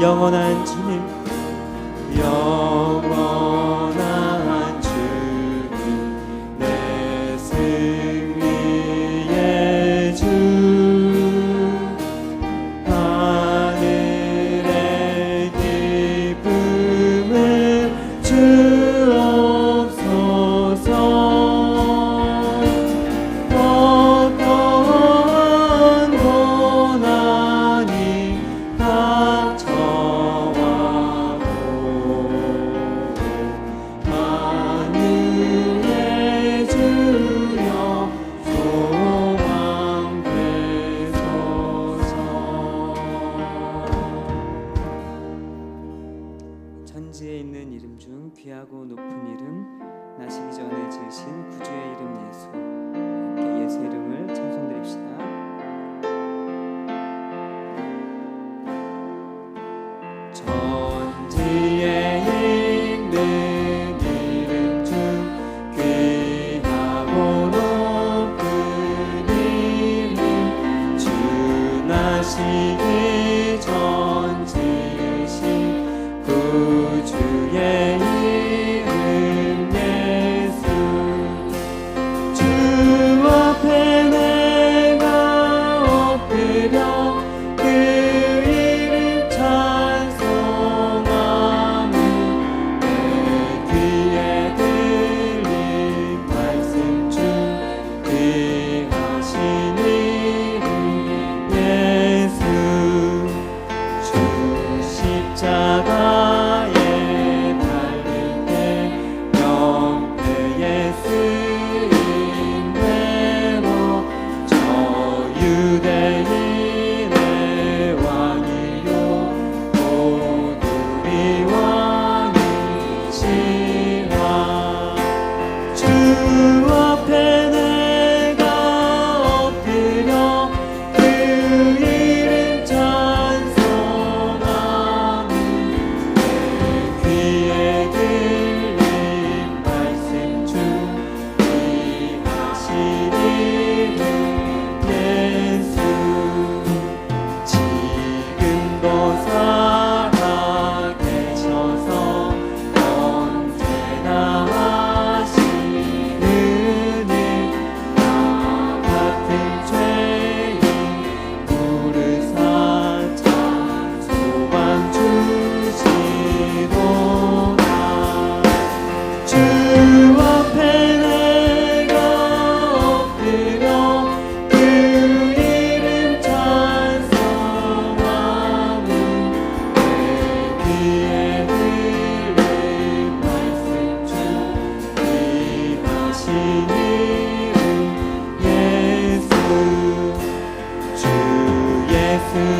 영원한 주님, 영원한 주님, 내 승리의 주, 하늘의 기쁨을 주옵소서. 어떤 고난이 닥쳐와도 만유의 주여 소망되소서. 천지에 있는 이름 중 귀하고 높은 이름, 나시기 전에 지으신 구주의 이름 예수, 함께 예수 이름을 찬송드립시다. 천지에 있는 이름 중 귀하고 높은 이름, 주 나시기 전 지으신 구주의 이름 예수. 주 앞에 내가 엎드려 그 이름 찬송하며 내 귀에 들린 말씀 중 귀하신 이름 예수. 주 십자가에 달릴 때 명패에 쓰인 대로 저 유대인의 왕이요 오늘이 왕이시라. 주 앞에 내가 엎드려 그 이름 찬송하며 내 귀에 들린 말씀 중 귀하신 이름 예수. 지금도 살아계셔서 언제나 하시는 일, 나 같은 죄인 부르사 찬송만 주시도다. 주 앞에 내가 엎드려 그 이름 찬송하며 내 귀에 들린 말씀 중 귀하신 이름 예수. 주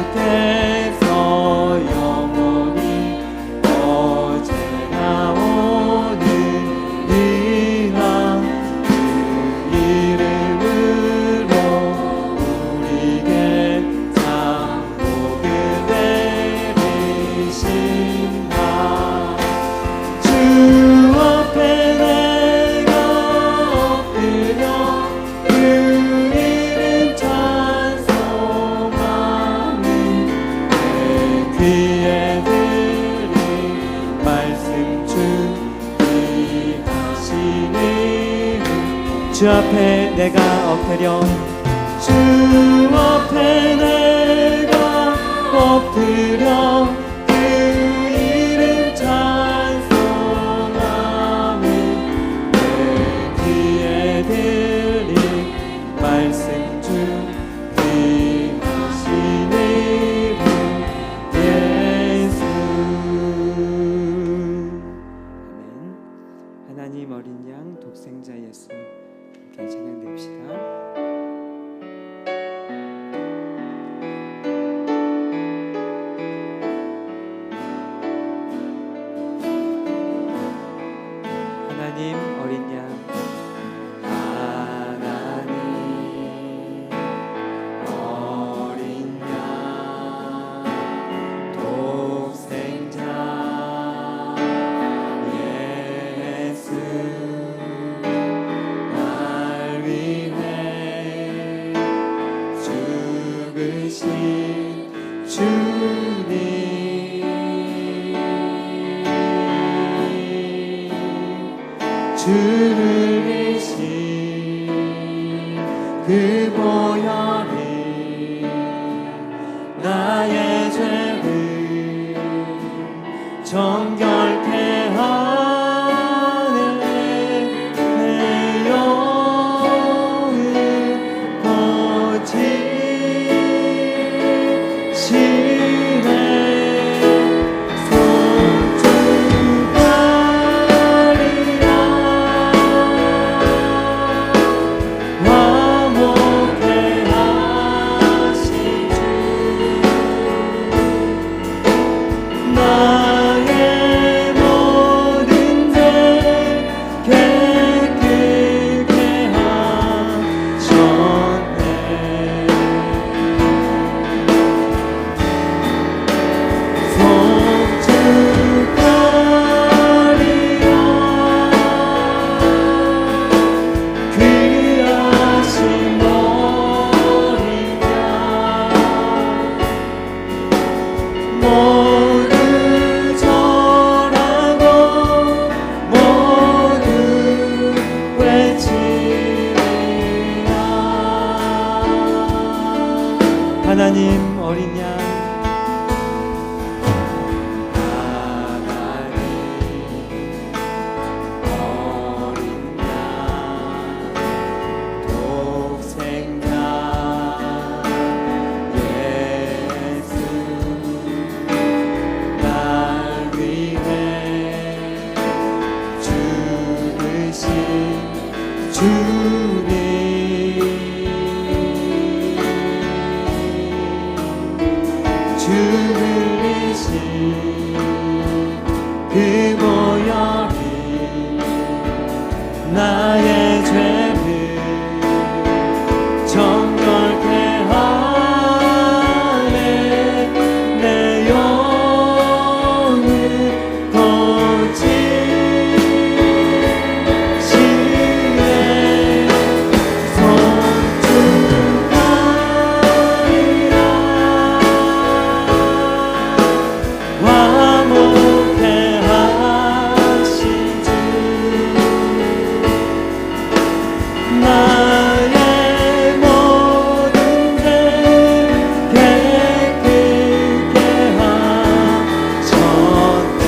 예수께서 영원히 어제나 오늘이나 그 이름으로 우리에게 상복을 내리신다. 주 앞에 내가 엎드려 그 이름 찬송하며 귀에 들린 말씀 준비하시니 주 앞에 내가 엎드려 주 앞에 내가 엎드려 그 이름 찬송하며 내 귀에 들린 말씀 준비하시니 예수. 아멘. 하나님 어린 양 독생자 예수 함께 찬양됩시다. 하나님 어린 양 하나님 어린 양 독생자 예수 날 위해 죽으신 주님 주를 위신 그 보혈이 나의 죄를 정결케 하네 내 영을 고치시네 나의 모든 죄 깨끗게 하셨네 송축하리라 귀하신 어린 양 모두 절하고 모두 외치리라. 하나님 어린 양 하나님 어린 양 독생자 예수 날 위해 죽으신 주님 주를 위신 그 보혈이 나의 죄를 정결케 하네 내 영을 고치시네 송축하리라 화목해 하신 주 나의 모든 죄 깨끗게 하셨네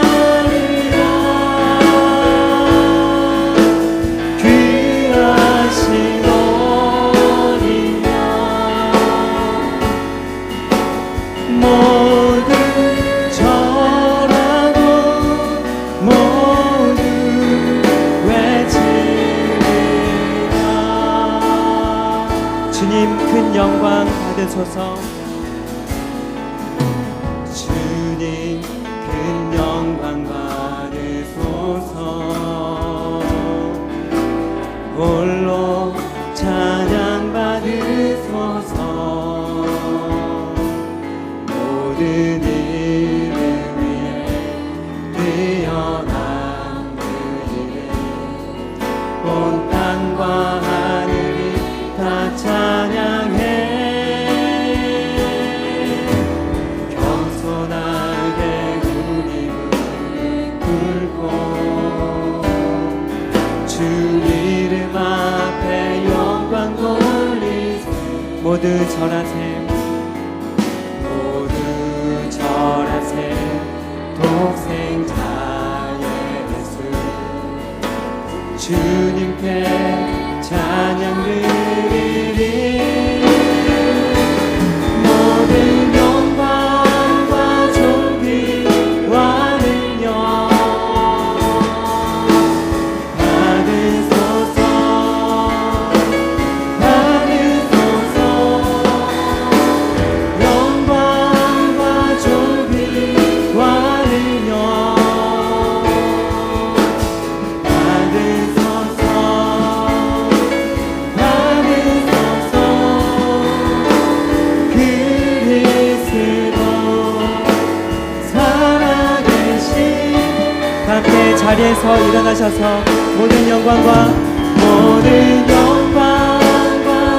송축하리라 귀하신 어린 양 모두 절하고 모두 외치리라. 주님 큰 영광 받으소서. 주님 큰 영광 받으소서. 홀로 찬양 받으소서. 모든 이름 위에 뛰어난 그 이름 온 땅과 땅과 하늘이 다 찬양해. 겸손하게 우리 무릎 꿇고 주 이름 앞에 영광 돌리세. 모두 절하세. 모두 절하세. 독생자의 예수 주님께 찬양 드리리. 모든 영광과 존귀와 능력 받으소서. 받으소서. 영광과 존귀와 능력 받으소서. 함께 자리에서 일어나셔서 모든 영광과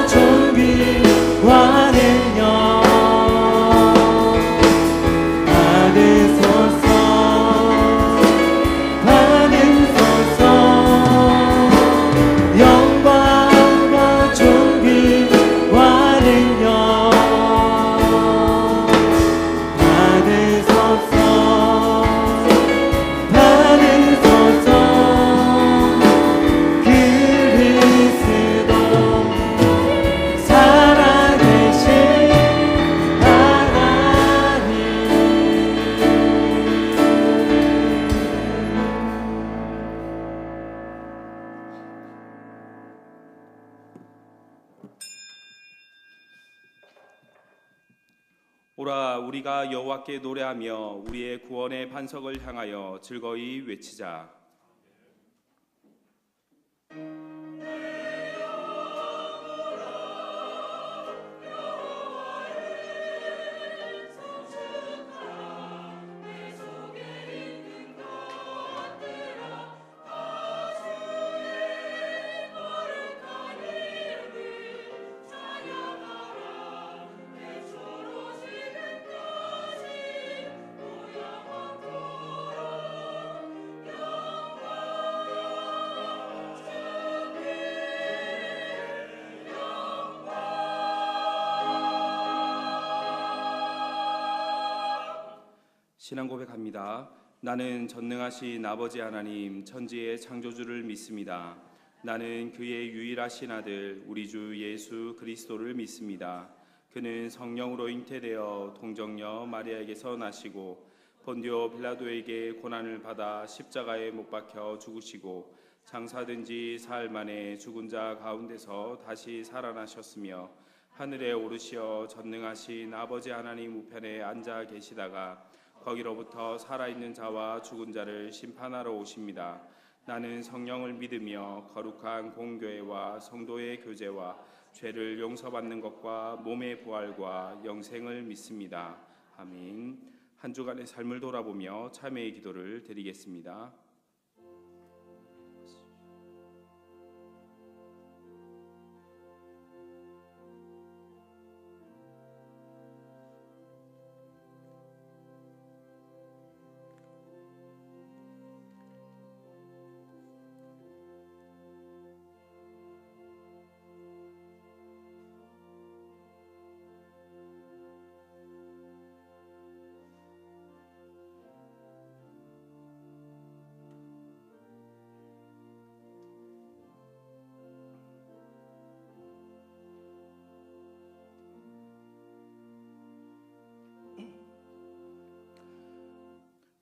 존귀와 능력 받으소서. 받으소서. 영광과 존귀와 능력 받으소서. 오라 우리가 여호와께 노래하며 우리의 구원의 반석을 향하여 즐거이 외치자. 신앙 고백합니다. 나는 전능하신 아버지 하나님 천지의 창조주를 믿습니다. 나는 그의 유일하신 아들 우리 주 예수 그리스도를 믿습니다. 그는 성령으로 잉태되어 동정녀 마리아에게서 나시고 본디오 빌라도에게 고난을 받아 십자가에 못 박혀 죽으시고 장사된 지 사흘 만에 죽은 자 가운데서 다시 살아나셨으며 하늘에 오르시어 전능하신 아버지 하나님 우편에 앉아 계시다가 거기로부터 살아있는 자와 죽은 자를 심판하러 오십니다. 나는 성령을 믿으며 거룩한 공교회와 성도의 교제와 죄를 용서받는 것과 몸의 부활과 영생을 믿습니다. 아멘. 한 주간의 삶을 돌아보며 참회의 기도를 드리겠습니다.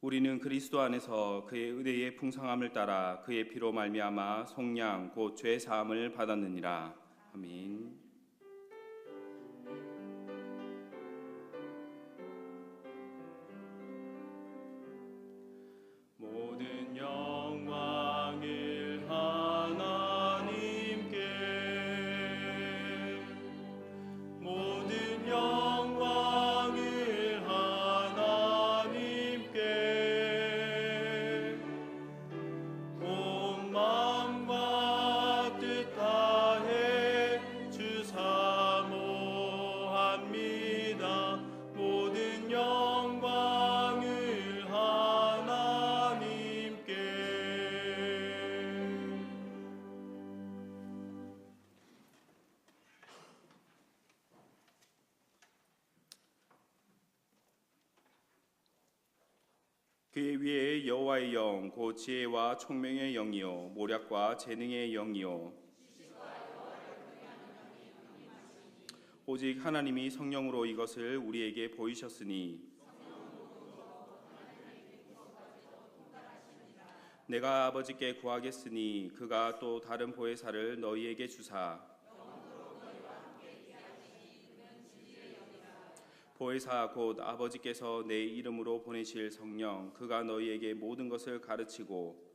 우리는 그리스도 안에서 그의 의대의 풍성함을 따라 그의 피로 말미암아 속량 곧 죄 사함을 받았느니라. 아멘. 모든 영광을 하나님께 모든 영광을 하나님께 온 마음과 뜻 그의 위에 여호와의 영, 곧 지혜와 총명의 영이요 모략과 재능의 영이요 오직 하나님이 성령으로 이것을 우리에게 보이셨으니 내가 아버지께 구하겠으니 그가 또 다른 보혜사를 너희에게 주사 보혜사 곧 아버지께서 내 이름으로 보내실 성령 그가 너희에게 모든 것을 가르치고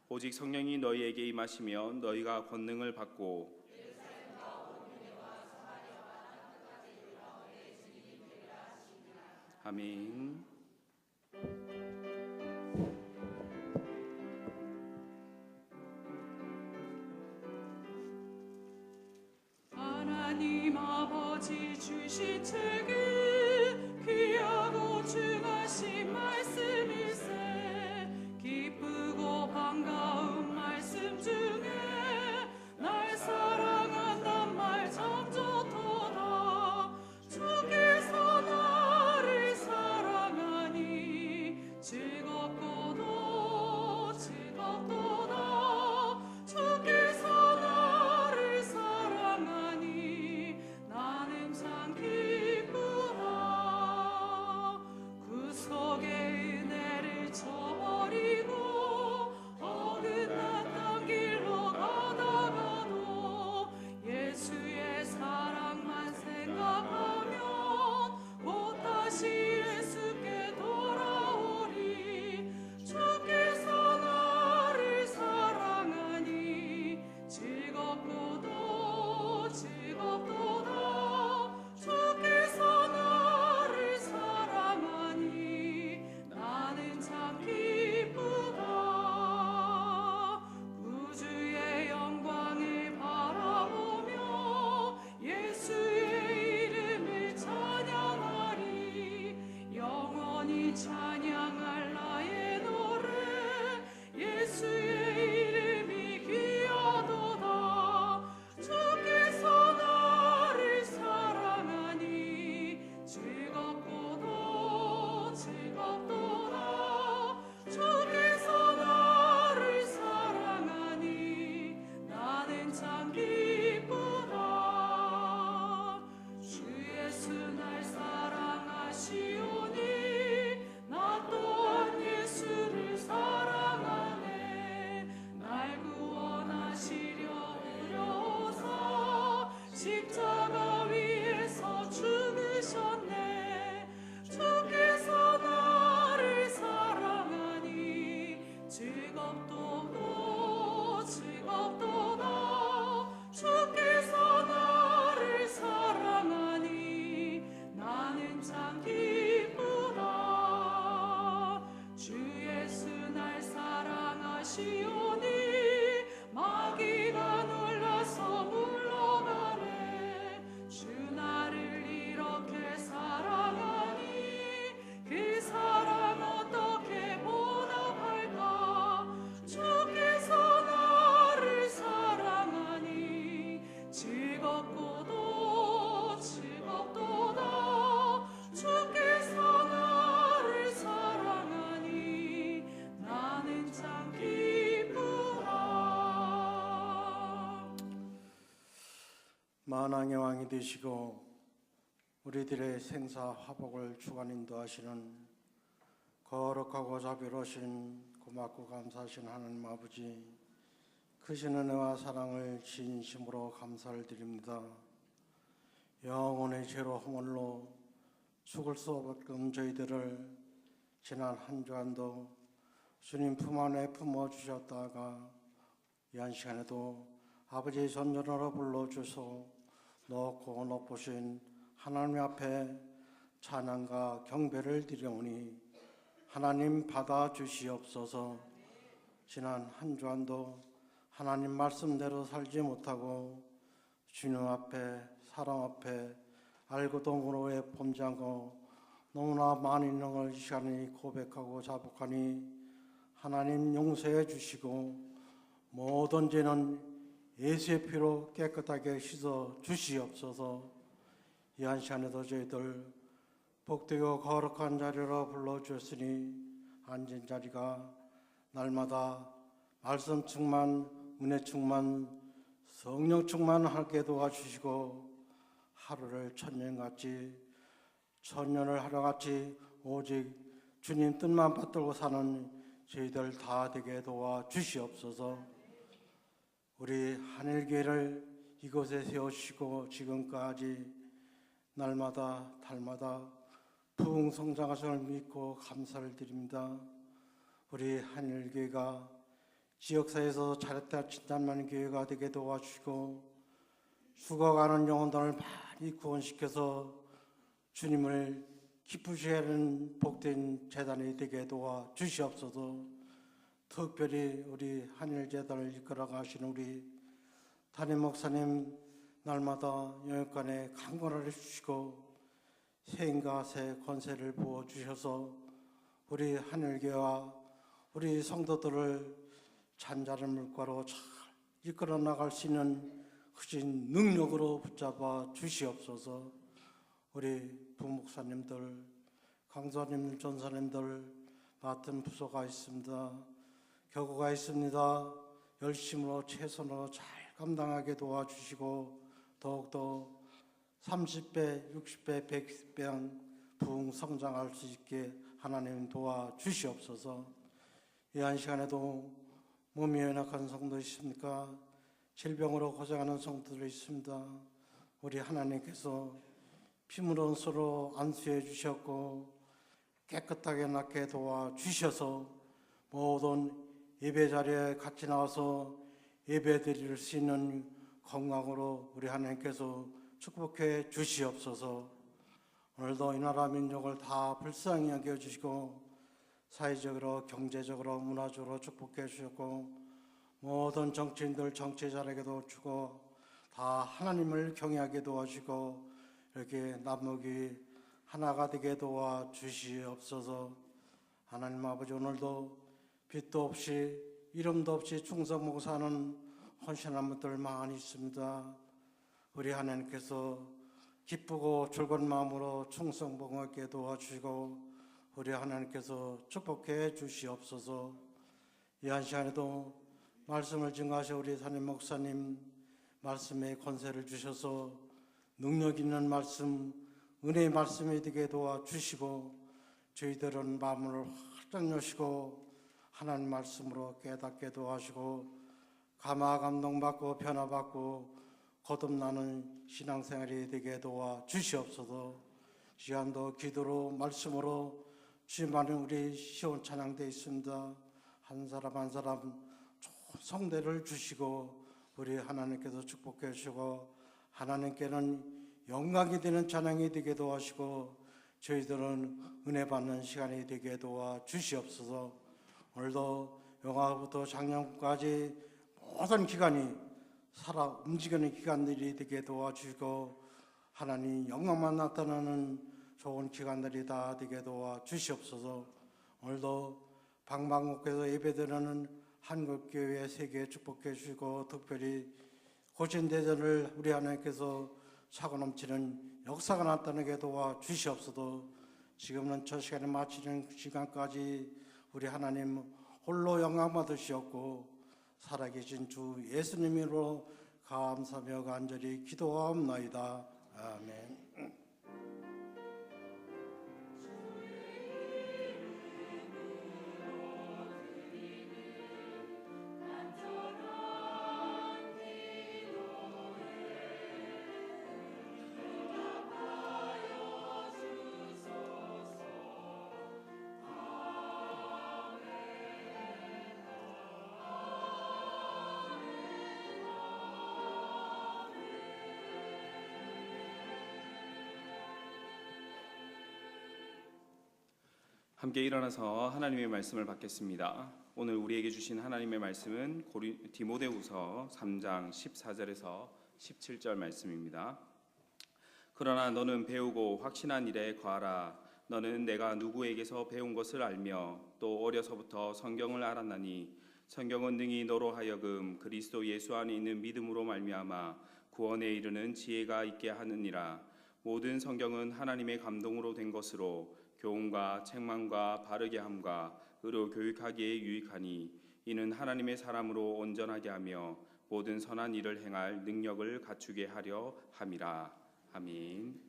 오직 성령이 너희에게 임하시면 너희가 권능을 받고 아멘. 하나님 아버지 주신 책에 귀하고 중하신 말씀일세 기쁘고 반가운 말씀 중에 날 사랑한단 말 참 좋도다 주께서 나를 사랑하니 즐겁고도 즐겁도다 주께서 나를 사랑하니 나는 참 기쁘다 구속의 은혜를 저버리고 어긋났던 길로 가다가도 예수의 사랑만 생각하면 곧 다시 예수께 돌아오리 주께서 나를 사랑하니 즐겁고도 즐겁도다 주께서 나를 사랑하니 나는 참 기쁘다 구주의 영광을 바라보며 예수의 이름을 찬양하리 영원히 찬양할 나의 노래 예수의 이름이 귀하도다 주께서 나를 사랑하니 즐겁고도 즐겁도다 주께서 나를 사랑하니 나는 참 기쁘다 주 예수 날 사랑하시오니 나 또한 예수를 사랑하네 날 구원하시려 오려오사 십자가 위에서 죽으셨네 주께서 나를 사랑하니 즐겁도도 즐겁도다 주께서 나를 사랑하니 나는 참 기쁘다 주 예수 날 사랑하시오니 마귀가 놀라서 물러가네 주 나를 이렇게 사랑하니 그 사랑 어떻게 보답할까 주께서 나를 사랑하니 즐겁고도 즐겁도다 주께서 나를 사랑하니 나는 참 기쁘다 만왕의 왕이 되시고 우리들의 생사 화복을 주관 인도하시는 거룩하고 자비로우신 고맙고 감사하신 하나님 아버지 크신 은혜와 사랑을 진심으로 감사를 드립니다. 영혼의 죄로 허물로 죽을 수 없던 저희들을 지난 한 주간도 주님 품 안에 품어주셨다가 이 한 시간에도 아버지의 존전으로 불러주소 높고 높으신 하나님 앞에 찬양과 경배를 드리오니 하나님 받아주시옵소서. 지난 한 주간도 하나님 말씀대로 살지 못하고 주님 앞에 사람 앞에 알고도 모르게 범죄하고 너무나 많은 영을 이 시간에 고백하고 자복하니 하나님 용서해 주시고 모든 죄는 예수의 피로 깨끗하게 씻어 주시옵소서. 이 한 시간에도 저희들 복되고 거룩한 자리로 불러주셨으니 앉은 자리가 날마다 말씀 충만, 은혜 충만, 성령 충만하게 도와주시고 하루를 천년같이 천년을 하루같이 오직 주님 뜻만 받들고 사는 저희들 다 되게 도와주시옵소서. 우리 하늘교회를 이곳에 세우시고 지금까지 날마다 달마다 부흥성장하심을 믿고 감사를 드립니다. 우리 하늘교회가 지역사회에서 잘했다 칭찬받는 교회가 되게 도와주시고 죽어가는 영혼들을 많이 구원시켜서 주님을 기쁘시게 하는 복된 재단이 되게 도와주시옵소서. 특별히 우리 한일재단을 이끌어 가시는 우리 담임 목사님 날마다 영역간에 강건을 해주시고 새인과 새 권세를 부어주셔서 우리 한일교회와 우리 성도들을 잔잔한 물가로 잘 이끌어 나갈 수 있는 크신 능력으로 붙잡아 주시옵소서. 우리 부목사님들, 강사님, 전사님들 맡은 부서가 있습니다. 격오가 있습니다. 열심으로 최선으로 잘 감당하게 도와주시고 더욱더 30배, 60배, 100배 부흥 성장할 수 있게 하나님 도와주시옵소서. 이 한 시간에도 몸이 연약한 성도 있습니까? 질병으로 고생하는 성도들이 있습니다. 우리 하나님께서 피물은 서로 안수해 주셨고 깨끗하게 낫게 도와주셔서 모든 예배 자리에 같이 나와서 예배 드릴 수 있는 건강으로 우리 하나님께서 축복해 주시옵소서. 오늘도 이 나라 민족을 다 불쌍히 여겨주시고 사회적으로 경제적으로 문화적으로 축복해 주셨고 모든 정치인들 정치자에게도 주고 다 하나님을 경외하게 도와주시고 이렇게 남목이 하나가 되게 도와주시옵소서. 하나님 아버지 오늘도 빛도 없이 이름도 없이 충성하고 사는 헌신한 분들 많이 있습니다. 우리 하나님께서 기쁘고 즐거운 마음으로 충성봉하게 도와주시고 우리 하나님께서 축복해 주시옵소서. 이 한 시간에도 말씀을 증거하신 우리 담임 목사님 말씀에 권세를 주셔서 능력 있는 말씀, 은혜의 말씀이 되게 도와주시고 저희들은 마음을 활짝 여시고 하나님 말씀으로 깨닫게 도와주시고 감화 감동받고 변화받고 거듭나는 신앙생활이 되게 도와주시옵소서. 시간도 기도로 말씀으로 주님만은 우리 시온 찬양되어 있습니다. 한 사람 한 사람 좋은 성대를 주시고 우리 하나님께서 축복해 주시고 하나님께는 영광이 되는 찬양이 되게 도와주시고 저희들은 은혜 받는 시간이 되게 도와주시옵소서. 오늘도 영화부터 작년까지 모든 기간이 살아 움직이는 기간들이 되게 도와주시고 하나님 영광만 나타나는 좋은 기간들이 다 되게 도와주시옵소서. 오늘도 방방곡곡에서 예배드리는 한국교회 세계 축복해 주시고 특별히 고신대전을 우리 하나님께서 차고 넘치는 역사가 나타나게 도와주시옵소서. 지금은 저 시간에 마치는 시간까지 우리 하나님 홀로 영광 받으시옵고 살아계신 주 예수님으로 감사하며 간절히 기도하옵나이다. 아멘. 함께 일어나서 하나님의 말씀을 받겠습니다. 오늘 우리에게 주신 하나님의 말씀은 디모데후서 3장 14절에서 17절 말씀입니다. 그러나 너는 배우고 확신한 일에 거하라. 너는 내가 누구에게서 배운 것을 알며 또 어려서부터 성경을 알았나니 성경은 능히 너로 하여금 그리스도 예수 안에 있는 믿음으로 말미암아 구원에 이르는 지혜가 있게 하느니라. 모든 성경은 하나님의 감동으로 된 것으로 교훈과 책망과 바르게 함과 의로 교육하기에 유익하니 이는 하나님의 사람으로 온전하게 하며 모든 선한 일을 행할 능력을 갖추게 하려 함이라. 아멘.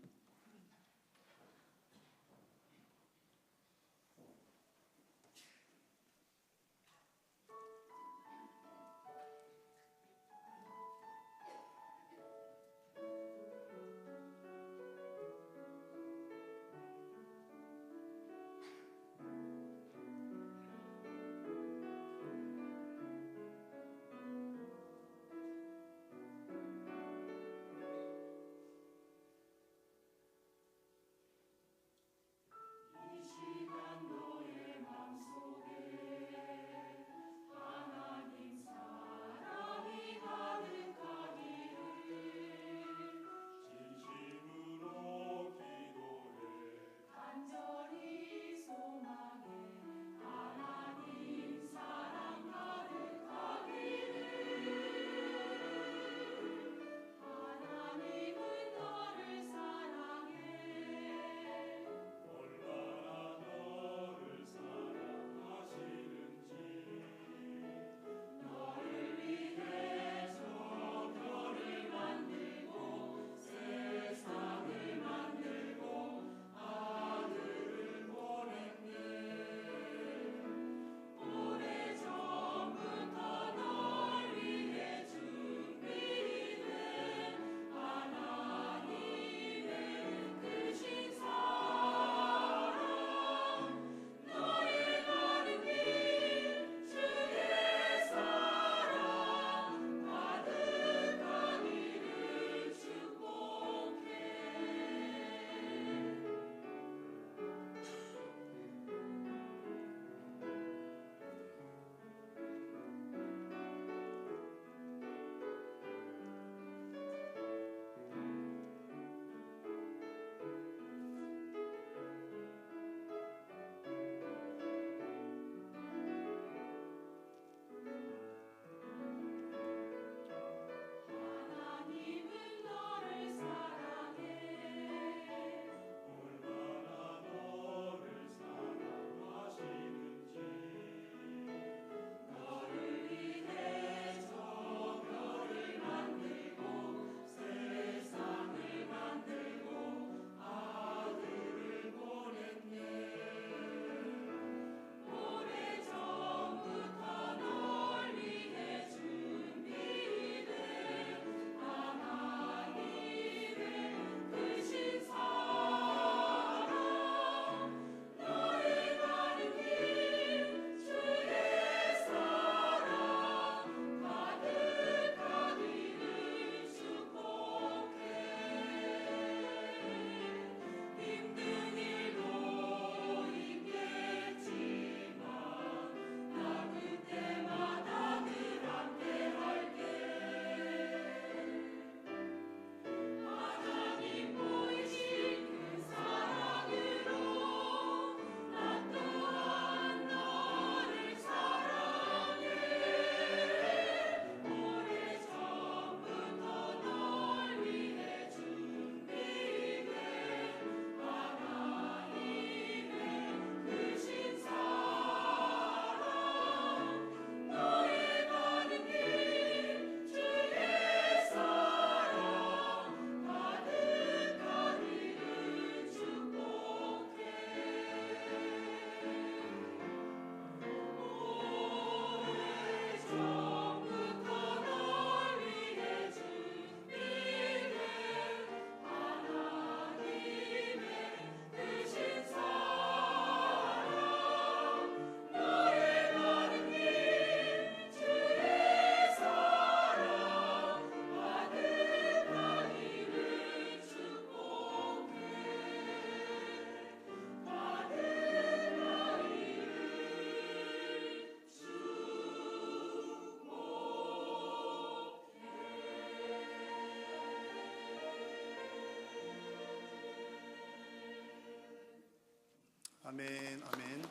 아멘, 아멘.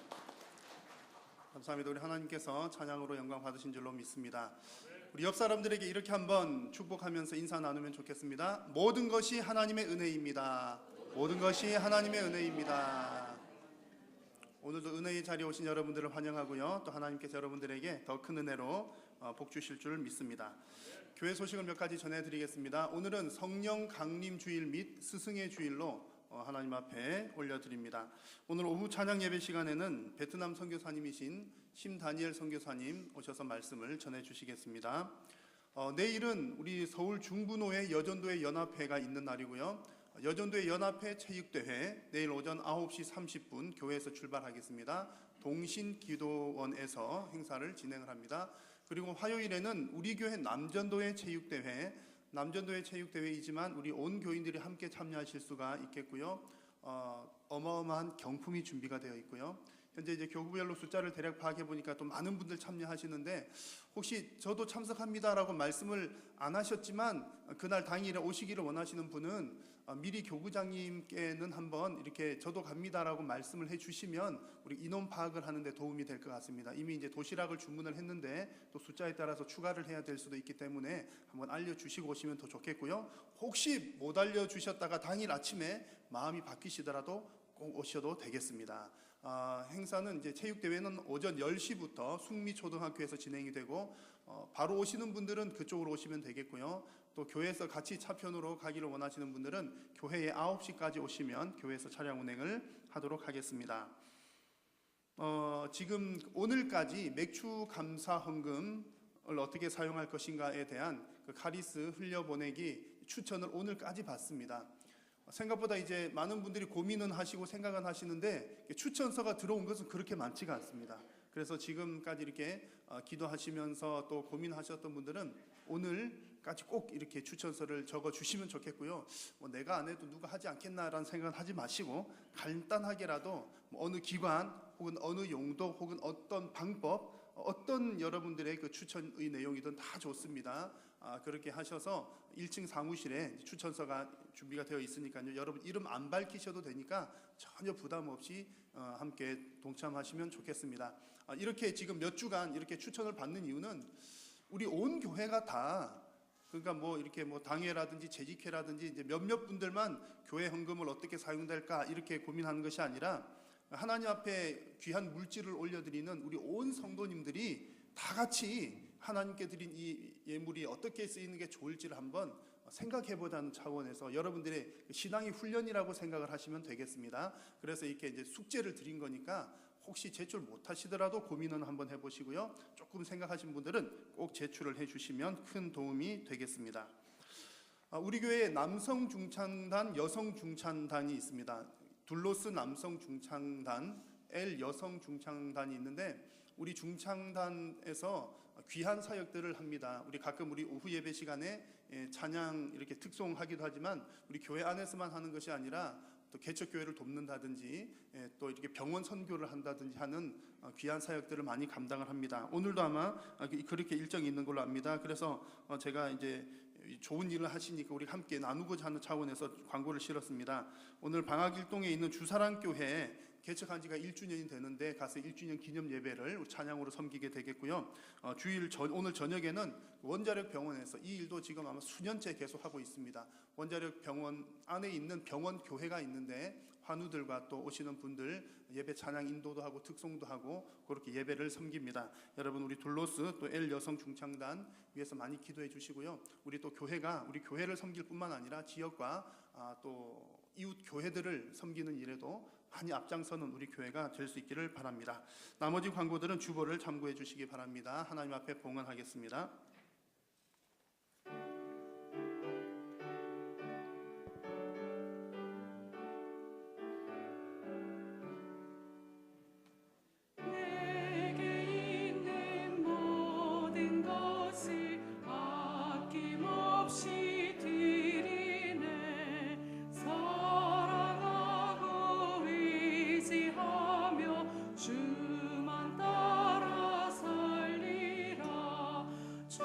감사합니다. 우리 하나님께서 찬양으로 영광 받으신 줄로 믿습니다. 우리 옆 사람들에게 이렇게 한번 축복하면서 인사 나누면 좋겠습니다. 모든 것이 하나님의 은혜입니다. 모든 것이 하나님의 은혜입니다. 오늘도 은혜의 자리에 오신 여러분들을 환영하고요. 또 하나님께서 여러분들에게 더 큰 은혜로 복 주실 줄 믿습니다. 교회 소식을 몇 가지 전해드리겠습니다. 오늘은 성령 강림 주일 및 스승의 주일로 하나님 앞에 올려드립니다. 오늘 오후 찬양 예배 시간에는 베트남 선교사님이신 심다니엘 선교사님 오셔서 말씀을 전해주시겠습니다. 내일은 우리 서울 중부노회 여전도회 연합회가 있는 날이고요. 여전도회 연합회 체육대회 내일 오전 9시 30분 교회에서 출발하겠습니다. 동신기도원에서 행사를 진행을 합니다. 그리고 화요일에는 우리 교회 남전도회 체육대회, 남전도회 체육대회이지만 우리 온 교인들이 함께 참여하실 수가 있겠고요. 어마어마한 경품이 준비가 되어 있고요. 현재 이제 교구별로 숫자를 대략 파악해 보니까 또 많은 분들 참여하시는데 혹시 저도 참석합니다라고 말씀을 안 하셨지만 그날 당일에 오시기를 원하시는 분은 미리 교구장님께는 한번 이렇게 저도 갑니다라고 말씀을 해주시면 우리 인원 파악을 하는데 도움이 될 것 같습니다. 이미 이제 도시락을 주문을 했는데 또 숫자에 따라서 추가를 해야 될 수도 있기 때문에 한번 알려주시고 오시면 더 좋겠고요. 혹시 못 알려주셨다가 당일 아침에 마음이 바뀌시더라도 꼭 오셔도 되겠습니다. 행사는 이제 체육대회는 오전 10시부터 숙미초등학교에서 진행이 되고 바로 오시는 분들은 그쪽으로 오시면 되겠고요. 또 교회에서 같이 차편으로 가기를 원하시는 분들은 교회에 9시까지 오시면 교회에서 차량 운행을 하도록 하겠습니다. 지금 오늘까지 맥주 감사 헌금을 어떻게 사용할 것인가에 대한 그 카리스 흘려보내기 추천을 오늘까지 받습니다. 생각보다 이제 많은 분들이 고민은 하시고 생각은 하시는데 추천서가 들어온 것은 그렇게 많지가 않습니다. 그래서 지금까지 이렇게 기도하시면서 또 고민하셨던 분들은 오늘까지 꼭 이렇게 추천서를 적어 주시면 좋겠고요. 뭐 내가 안 해도 누가 하지 않겠나라는 생각은 하지 마시고 간단하게라도 어느 기관 혹은 어느 용도 혹은 어떤 방법 어떤 여러분들의 그 추천의 내용이든 다 좋습니다. 그렇게 하셔서 1층 사무실에 추천서가 준비가 되어 있으니까요. 여러분 이름 안 밝히셔도 되니까 전혀 부담 없이 함께 동참하시면 좋겠습니다. 이렇게 지금 몇 주간 이렇게 추천을 받는 이유는 우리 온 교회가 다 그러니까 뭐 이렇게 뭐 당회라든지 재직회라든지 이제 몇몇 분들만 교회 헌금을 어떻게 사용될까 이렇게 고민하는 것이 아니라 하나님 앞에 귀한 물질을 올려드리는 우리 온 성도님들이 다 같이 하나님께 드린 이 예물이 어떻게 쓰이는 게 좋을지를 한번 생각해보자는 차원에서 여러분들의 신앙의 훈련이라고 생각을 하시면 되겠습니다. 그래서 이렇게 이제 숙제를 드린 거니까 혹시 제출 못하시더라도 고민은 한번 해보시고요. 조금 생각하신 분들은 꼭 제출을 해주시면 큰 도움이 되겠습니다. 우리 교회에 남성 중창단, 여성 중창단이 있습니다. 둘로스 남성 중창단, L 여성 중창단이 있는데 우리 중창단에서 귀한 사역들을 합니다. 우리 가끔 우리 오후 예배 시간에 찬양 이렇게 특송하기도 하지만 우리 교회 안에서만 하는 것이 아니라 또 개척교회를 돕는다든지 또 이렇게 병원 선교를 한다든지 하는 귀한 사역들을 많이 감당을 합니다. 오늘도 아마 그렇게 일정이 있는 걸로 압니다. 그래서 제가 이제 좋은 일을 하시니까 우리 함께 나누고자 하는 차원에서 광고를 실었습니다. 오늘 방학일동에 있는 주사랑교회 개척한 지가 1주년이 되는데 가서 1주년 기념 예배를 찬양으로 섬기게 되겠고요. 오늘 저녁에는 원자력 병원에서 이 일도 지금 아마 수년째 계속하고 있습니다. 원자력 병원 안에 있는 병원 교회가 있는데 환우들과 또 오시는 분들 예배 찬양 인도도 하고 특송도 하고 그렇게 예배를 섬깁니다. 여러분 우리 둘로스 또 L 여성 중창단 위해서 많이 기도해 주시고요. 우리 또 교회가 우리 교회를 섬길 뿐만 아니라 지역과 또 이웃 교회들을 섬기는 일에도 많이 앞장서는 우리 교회가 될 수 있기를 바랍니다. 나머지 광고들은 주보를 참고해 주시기 바랍니다. 하나님 앞에 봉헌하겠습니다. 내게 있는 모든 것을 아낌없이 드리네. 사랑하고 의지하며 주만 따라 살리라. 주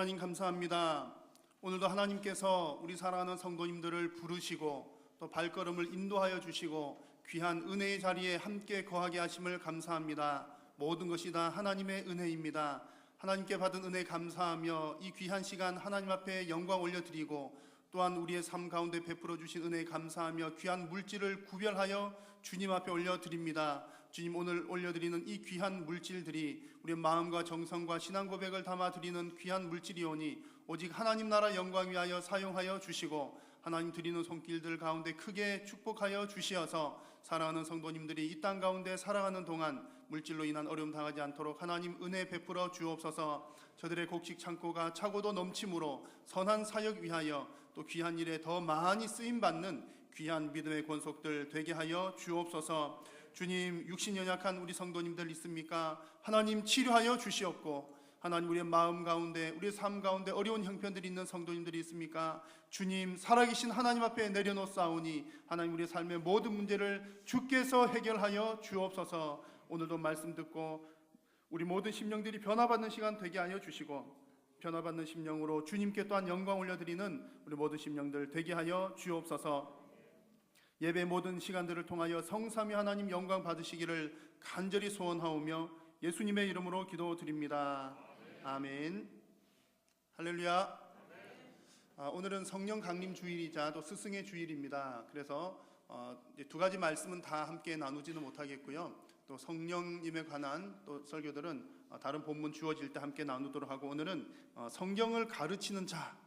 하나님 감사합니다. 오늘도 하나님께서 우리 사랑하는 성도님들을 부르시고 또 발걸음을 인도하여 주시고 귀한 은혜의 자리에 함께 거하게 하심을 감사합니다. 모든 것이 다 하나님의 은혜입니다. 하나님께 받은 은혜 감사하며 이 귀한 시간 하나님 앞에 영광 올려드리고 또한 우리의 삶 가운데 베풀어 주신 은혜 감사하며 귀한 물질을 구별하여 주님 앞에 올려드립니다. 주님, 오늘 올려드리는 이 귀한 물질들이 우리의 마음과 정성과 신앙 고백을 담아 드리는 귀한 물질이오니 오직 하나님 나라 영광 위하여 사용하여 주시고 하나님 드리는 손길들 가운데 크게 축복하여 주시어서 사랑하는 성도님들이 이 땅 가운데 살아가는 동안 물질로 인한 어려움 당하지 않도록 하나님 은혜 베풀어 주옵소서. 저들의 곡식 창고가 차고도 넘침으로 선한 사역 위하여 또 귀한 일에 더 많이 쓰임 받는 귀한 믿음의 권속들 되게 하여 주옵소서. 주님, 육신 연약한 우리 성도님들 있습니까? 하나님 치료하여 주시옵고 하나님 우리의 마음 가운데 우리의 삶 가운데 어려운 형편들이 있는 성도님들이 있습니까? 주님, 살아계신 하나님 앞에 내려놓사오니 하나님 우리의 삶의 모든 문제를 주께서 해결하여 주옵소서. 오늘도 말씀 듣고 우리 모든 심령들이 변화받는 시간 되게 하여 주시고 변화받는 심령으로 주님께 또한 영광 올려드리는 우리 모든 심령들 되게 하여 주옵소서. 예배 모든 시간들을 통하여 성삼위 하나님 영광 받으시기를 간절히 소원하오며 예수님의 이름으로 기도드립니다. 아멘. 할렐루야. 오늘은 성령 강림 주일이자 또 스승의 주일입니다. 그래서 이제 두 가지 말씀은 다 함께 나누지는 못하겠고요. 또 성령님에 관한 또 설교들은 다른 본문 주어질 때 함께 나누도록 하고, 오늘은 성경을 가르치는 자,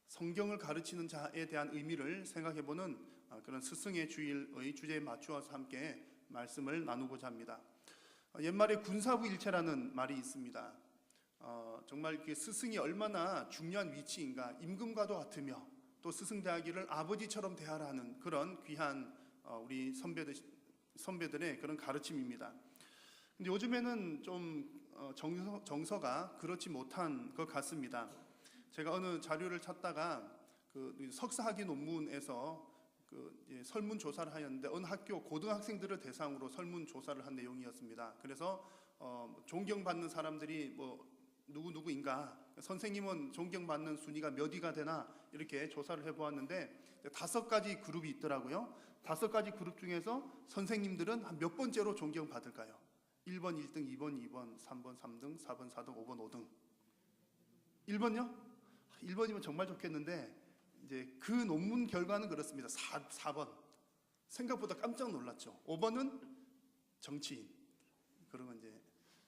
성경을 가르치는 자에 대한 의미를 생각해보는 그런 스승의 주일의 주제에 맞추어서 함께 말씀을 나누고자 합니다. 옛말에 군사부일체라는 말이 있습니다. 정말 그 스승이 얼마나 중요한 위치인가, 임금과도 같으며 또 스승대하기를 아버지처럼 대하라는 그런 귀한 우리 선배들의 그런 가르침입니다. 근데 요즘에는 좀 정서가 그렇지 못한 것 같습니다. 제가 어느 자료를 찾다가 그 석사학위 논문에서 설문조사를 하였는데 어느 학교 고등학생들을 대상으로 설문조사를 한 내용이었습니다. 그래서 존경받는 사람들이 누구인가, 선생님은 존경받는 순위가 몇 위가 되나 이렇게 조사를 해보았는데 5가지 그룹이 있더라고요. 5가지 그룹 중에서 선생님들은 한 몇 번째로 존경받을까요? 1번 1등, 2번 2번, 3번 3등, 4번 4등, 5번 5등. 1번요? 1번이면 정말 좋겠는데 이제 그 논문 결과는 그렇습니다. 4번. 생각보다 깜짝 놀랐죠. 5번은 정치인. 그러면 이제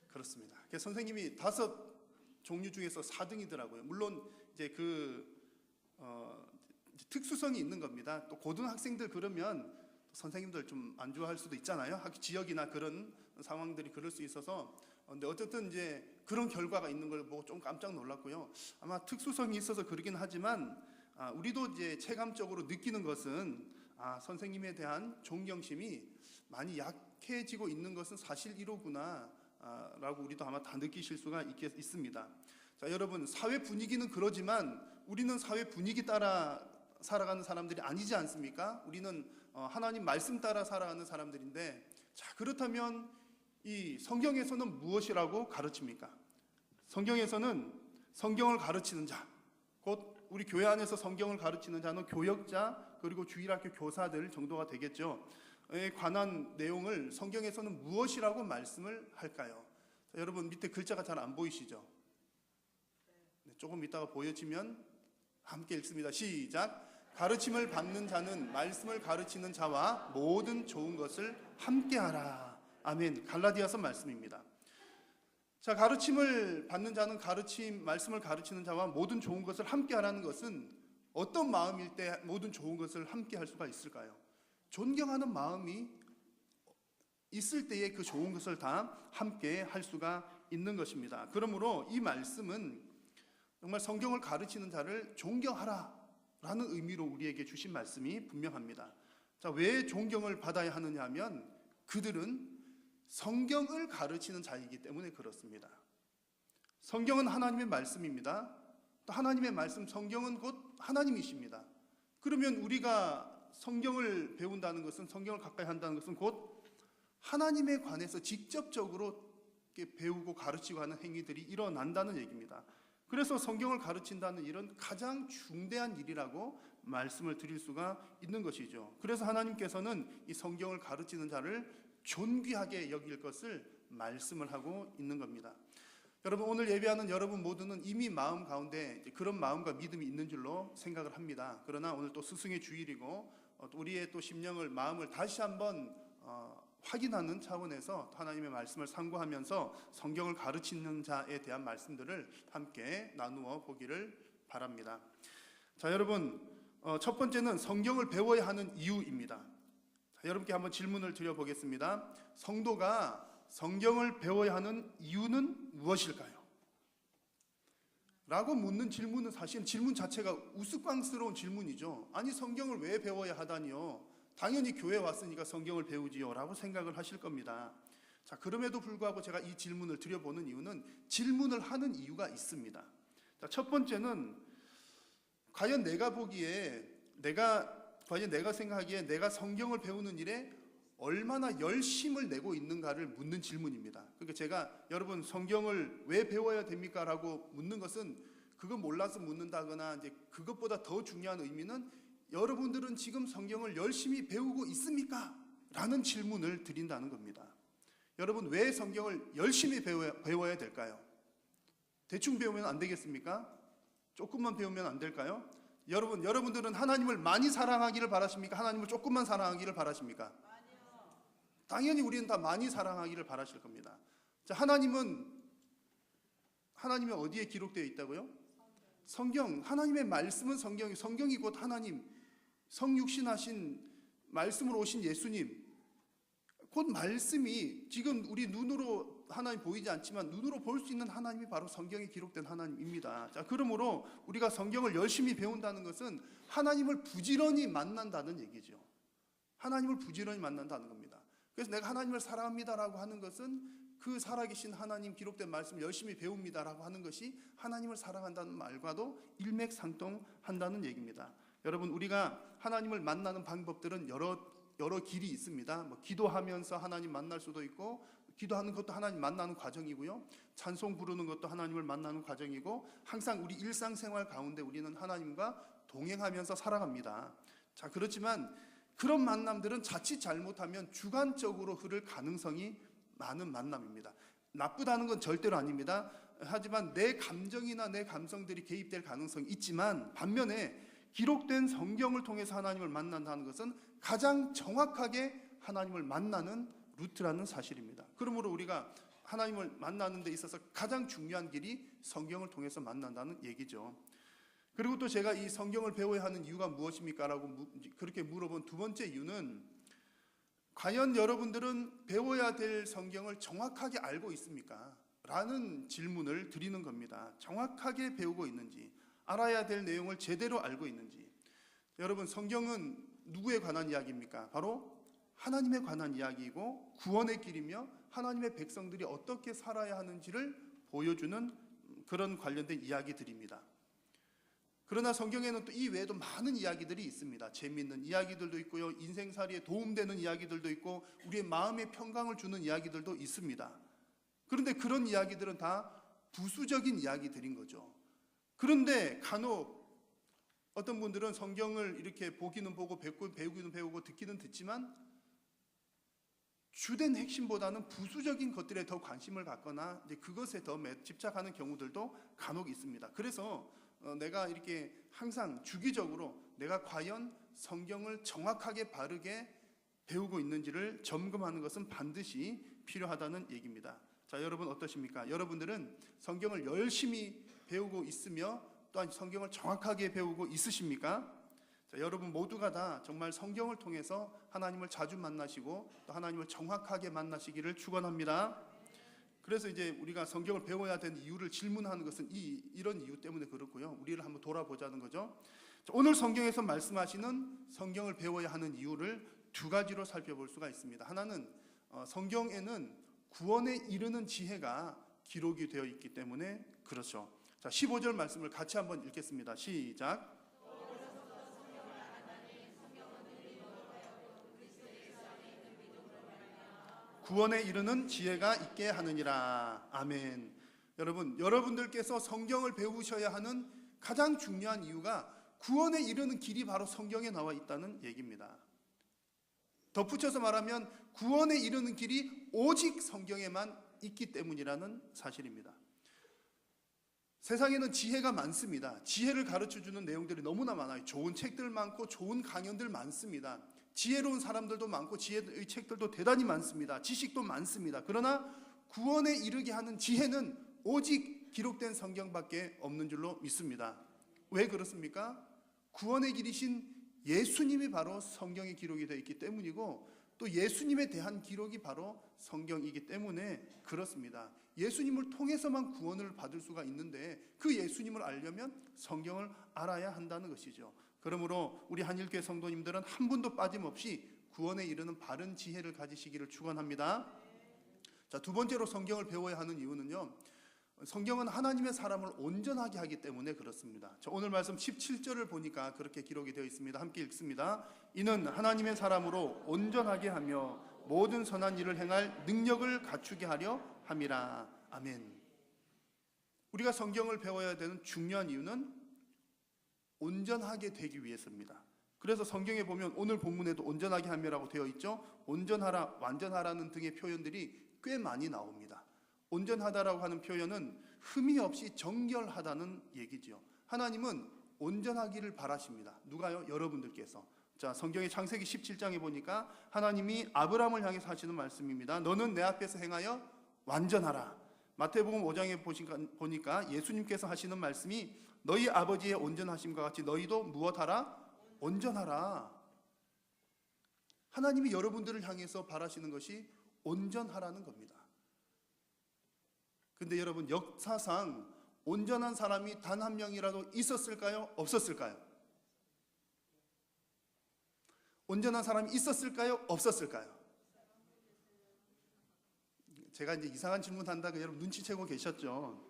그렇습니다. 그래서 선생님이 5 종류 중에서 4등이더라고요. 물론 이제 특수성이 있는 겁니다. 또 고등학생들 그러면 선생님들 좀 안 좋아할 수도 있잖아요. 학 지역이나 그런 상황들이 그럴 수 있어서. 근데 어쨌든 이제 그런 결과가 있는 걸 보고 좀 깜짝 놀랐고요. 아마 특수성이 있어서 그러긴 하지만 우리도 이제 체감적으로 느끼는 것은 선생님에 대한 존경심이 많이 약해지고 있는 것은 사실이로구나 라고 우리도 아마 다 느끼실 수가 있습니다. 자, 여러분, 사회 분위기는 그러지만 우리는 사회 분위기 따라 살아가는 사람들이 아니지 않습니까? 우리는 하나님 말씀 따라 살아가는 사람들인데, 자, 그렇다면 이 성경에서는 무엇이라고 가르칩니까? 성경에서는 성경을 가르치는 자, 곧 우리 교회 안에서 성경을 가르치는 자는 교역자 그리고 주일학교 교사들 정도가 되겠죠. 에 관한 내용을 성경에서는 무엇이라고 말씀을 할까요? 자, 여러분 밑에 글자가 잘 안 보이시죠? 네, 조금 이따가 보여지면 함께 읽습니다. 시작. 가르침을 받는 자는 말씀을 가르치는 자와 모든 좋은 것을 함께하라. 아멘. 갈라디아서 말씀입니다. 자, 가르침을 받는 자는 말씀을 가르치는 자와 모든 좋은 것을 함께하라는 것은 어떤 마음일 때 모든 좋은 것을 함께할 수가 있을까요? 존경하는 마음이 있을 때에 그 좋은 것을 다 함께 할 수가 있는 것입니다. 그러므로 이 말씀은 정말 성경을 가르치는 자를 존경하라 라는 의미로 우리에게 주신 말씀이 분명합니다. 자, 왜 존경을 받아야 하느냐 하면 그들은 성경을 가르치는 자이기 때문에 그렇습니다. 성경은 하나님의 말씀입니다. 또 하나님의 말씀, 성경은 곧 하나님이십니다. 그러면 우리가 성경을 배운다는 것은, 성경을 가까이 한다는 것은 곧 하나님에 관해서 직접적으로 배우고 가르치고 하는 행위들이 일어난다는 얘기입니다. 그래서 성경을 가르친다는 일은 가장 중대한 일이라고 말씀을 드릴 수가 있는 것이죠. 그래서 하나님께서는 이 성경을 가르치는 자를 존귀하게 여길 것을 말씀을 하고 있는 겁니다. 여러분, 오늘 예배하는 여러분 모두는 이미 마음 가운데 그런 마음과 믿음이 있는 줄로 생각을 합니다. 그러나 오늘 또 스승의 주일이고 우리의 또 심령을, 마음을 다시 한번 확인하는 차원에서 하나님의 말씀을 상고하면서 성경을 가르치는 자에 대한 말씀들을 함께 나누어 보기를 바랍니다. 자, 여러분, 첫 번째는 성경을 배워야 하는 이유입니다. 자, 여러분께 한번 질문을 드려보겠습니다. 성도가 성경을 배워야 하는 이유는 무엇일까요? 라고 묻는 질문은 사실 질문 자체가 우스꽝스러운 질문이죠. 아니, 성경을 왜 배워야 하다니요? 당연히 교회에 왔으니까 성경을 배우지요 라고 생각을 하실 겁니다. 자, 그럼에도 불구하고 제가 이 질문을 드려보는 이유는 질문을 하는 이유가 있습니다. 자, 첫 번째는 과연 내가 생각하기에 내가 성경을 배우는 일에 얼마나 열심을 내고 있는가를 묻는 질문입니다. 그러니까 제가 여러분 성경을 왜 배워야 됩니까? 라고 묻는 것은 그거 몰라서 묻는다거나 이제 그것보다 더 중요한 의미는 여러분들은 지금 성경을 열심히 배우고 있습니까? 라는 질문을 드린다는 겁니다. 여러분, 왜 성경을 열심히 배워야 될까요? 대충 배우면 안 되겠습니까? 조금만 배우면 안 될까요? 여러분들은 하나님을 많이 사랑하기를 바라십니까? 하나님을 조금만 사랑하기를 바라십니까? 당연히 우리는 다 많이 사랑하기를 바라실 겁니다. 자, 하나님이 어디에 기록되어 있다고요? 성경. 하나님의 말씀은 성경이 곧 하나님, 성육신하신 말씀으로 오신 예수님, 곧 말씀이 지금 우리 눈으로 하나님 보이지 않지만 눈으로 볼 수 있는 하나님이 바로 성경에 기록된 하나님입니다. 자, 그러므로 우리가 성경을 열심히 배운다는 것은 하나님을 부지런히 만난다는 얘기죠. 하나님을 부지런히 만난다는 겁니다. 그래서 내가 하나님을 사랑합니다라고 하는 것은 그 살아계신 하나님 기록된 말씀을 열심히 배웁니다라고 하는 것이 하나님을 사랑한다는 말과도 일맥상통한다는 얘기입니다. 여러분, 우리가 하나님을 만나는 방법들은 여러 길이 있습니다. 기도하면서 하나님 만날 수도 있고, 기도하는 것도 하나님 만나는 과정이고요. 찬송 부르는 것도 하나님을 만나는 과정이고, 항상 우리 일상생활 가운데 우리는 하나님과 동행하면서 살아갑니다. 자, 그렇지만 그런 만남들은 자칫 잘못하면 주관적으로 흐를 가능성이 많은 만남입니다. 나쁘다는 건 절대로 아닙니다. 하지만 내 감정이나 내 감성들이 개입될 가능성이 있지만, 반면에 기록된 성경을 통해서 하나님을 만난다는 것은 가장 정확하게 하나님을 만나는 루트라는 사실입니다. 그러므로 우리가 하나님을 만나는 데 있어서 가장 중요한 길이 성경을 통해서 만난다는 얘기죠. 그리고 또 제가 이 성경을 배워야 하는 이유가 무엇입니까? 라고 그렇게 물어본 두 번째 이유는, 과연 여러분들은 배워야 될 성경을 정확하게 알고 있습니까? 라는 질문을 드리는 겁니다. 정확하게 배우고 있는지, 알아야 될 내용을 제대로 알고 있는지. 여러분, 성경은 누구에 관한 이야기입니까? 바로 하나님에 관한 이야기이고 구원의 길이며 하나님의 백성들이 어떻게 살아야 하는지를 보여주는 그런 관련된 이야기들입니다. 그러나 성경에는 또 이 외에도 많은 이야기들이 있습니다. 재미있는 이야기들도 있고요, 인생살이에 도움되는 이야기들도 있고, 우리의 마음에 평강을 주는 이야기들도 있습니다. 그런데 그런 이야기들은 다 부수적인 이야기들인 거죠. 그런데 간혹 어떤 분들은 성경을 이렇게 보기는 보고 배우기는 배우고 듣기는 듣지만 주된 핵심보다는 부수적인 것들에 더 관심을 갖거나 이제 그것에 더 집착하는 경우들도 간혹 있습니다. 그래서 내가 이렇게 항상 주기적으로 내가 과연 성경을 정확하게 바르게 배우고 있는지를 점검하는 것은 반드시 필요하다는 얘기입니다. 자, 여러분 어떠십니까? 여러분들은 성경을 열심히 배우고 있으며 또한 성경을 정확하게 배우고 있으십니까? 자, 여러분 모두가 다 정말 성경을 통해서 하나님을 자주 만나시고 또 하나님을 정확하게 만나시기를 축원합니다. 그래서 이제 우리가 성경을 배워야 되는 이유를 질문하는 것은 이런 이유 때문에 그렇고요. 우리를 한번 돌아보자는 거죠. 자, 오늘 성경에서 말씀하시는 성경을 배워야 하는 이유를 두 가지로 살펴볼 수가 있습니다. 하나는 성경에는 구원에 이르는 지혜가 기록이 되어 있기 때문에 그렇죠. 자, 15절 말씀을 같이 한번 읽겠습니다. 시작. 구원에 이르는 지혜가 있게 하느니라. 아멘. 여러분, 여러분들께서 성경을 배우셔야 하는 가장 중요한 이유가 구원에 이르는 길이 바로 성경에 나와 있다는 얘기입니다. 덧붙여서 말하면 구원에 이르는 길이 오직 성경에만 있기 때문이라는 사실입니다. 세상에는 지혜가 많습니다. 지혜를 가르쳐주는 내용들이 너무나 많아요. 좋은 책들 많고 좋은 강연들 많습니다. 지혜로운 사람들도 많고 지혜의 책들도 대단히 많습니다. 지식도 많습니다. 그러나 구원에 이르게 하는 지혜는 오직 기록된 성경밖에 없는 줄로 믿습니다. 왜 그렇습니까? 구원의 길이신 예수님이 바로 성경에 기록이 되어 있기 때문이고 또 예수님에 대한 기록이 바로 성경이기 때문에 그렇습니다. 예수님을 통해서만 구원을 받을 수가 있는데 그 예수님을 알려면 성경을 알아야 한다는 것이죠. 그러므로 우리 한일교회 성도님들은 한 분도 빠짐없이 구원에 이르는 바른 지혜를 가지시기를 축원합니다. 자, 두 번째로 성경을 배워야 하는 이유는요, 성경은 하나님의 사람을 온전하게 하기 때문에 그렇습니다. 자, 오늘 말씀 17절을 보니까 그렇게 기록이 되어 있습니다. 함께 읽습니다. 이는 하나님의 사람으로 온전하게 하며 모든 선한 일을 행할 능력을 갖추게 하려 함이라. 아멘. 우리가 성경을 배워야 되는 중요한 이유는 온전하게 되기 위해서입니다. 그래서 성경에 보면 오늘 본문에도 온전하게 하며라고 되어 있죠. 온전하라, 완전하라는 등의 표현들이 꽤 많이 나옵니다. 온전하다라고 하는 표현은 흠이 없이 정결하다는 얘기죠. 하나님은 온전하기를 바라십니다. 누가요? 여러분들께서. 자, 성경의 창세기 17장에 보니까 하나님이 아브라함을 향해서 하시는 말씀입니다. 너는 내 앞에서 행하여 완전하라. 마태복음 5장에 보니까 예수님께서 하시는 말씀이 너희 아버지의 온전하심과 같이 너희도 무엇하라? 온전하라. 하나님이 여러분들을 향해서 바라시는 것이 온전하라는 겁니다. 근데 여러분, 역사상 온전한 사람이 단 한 명이라도 있었을까요? 없었을까요? 온전한 사람이 있었을까요? 없었을까요? 제가 이제 이상한 질문 한다고 여러분 눈치채고 계셨죠?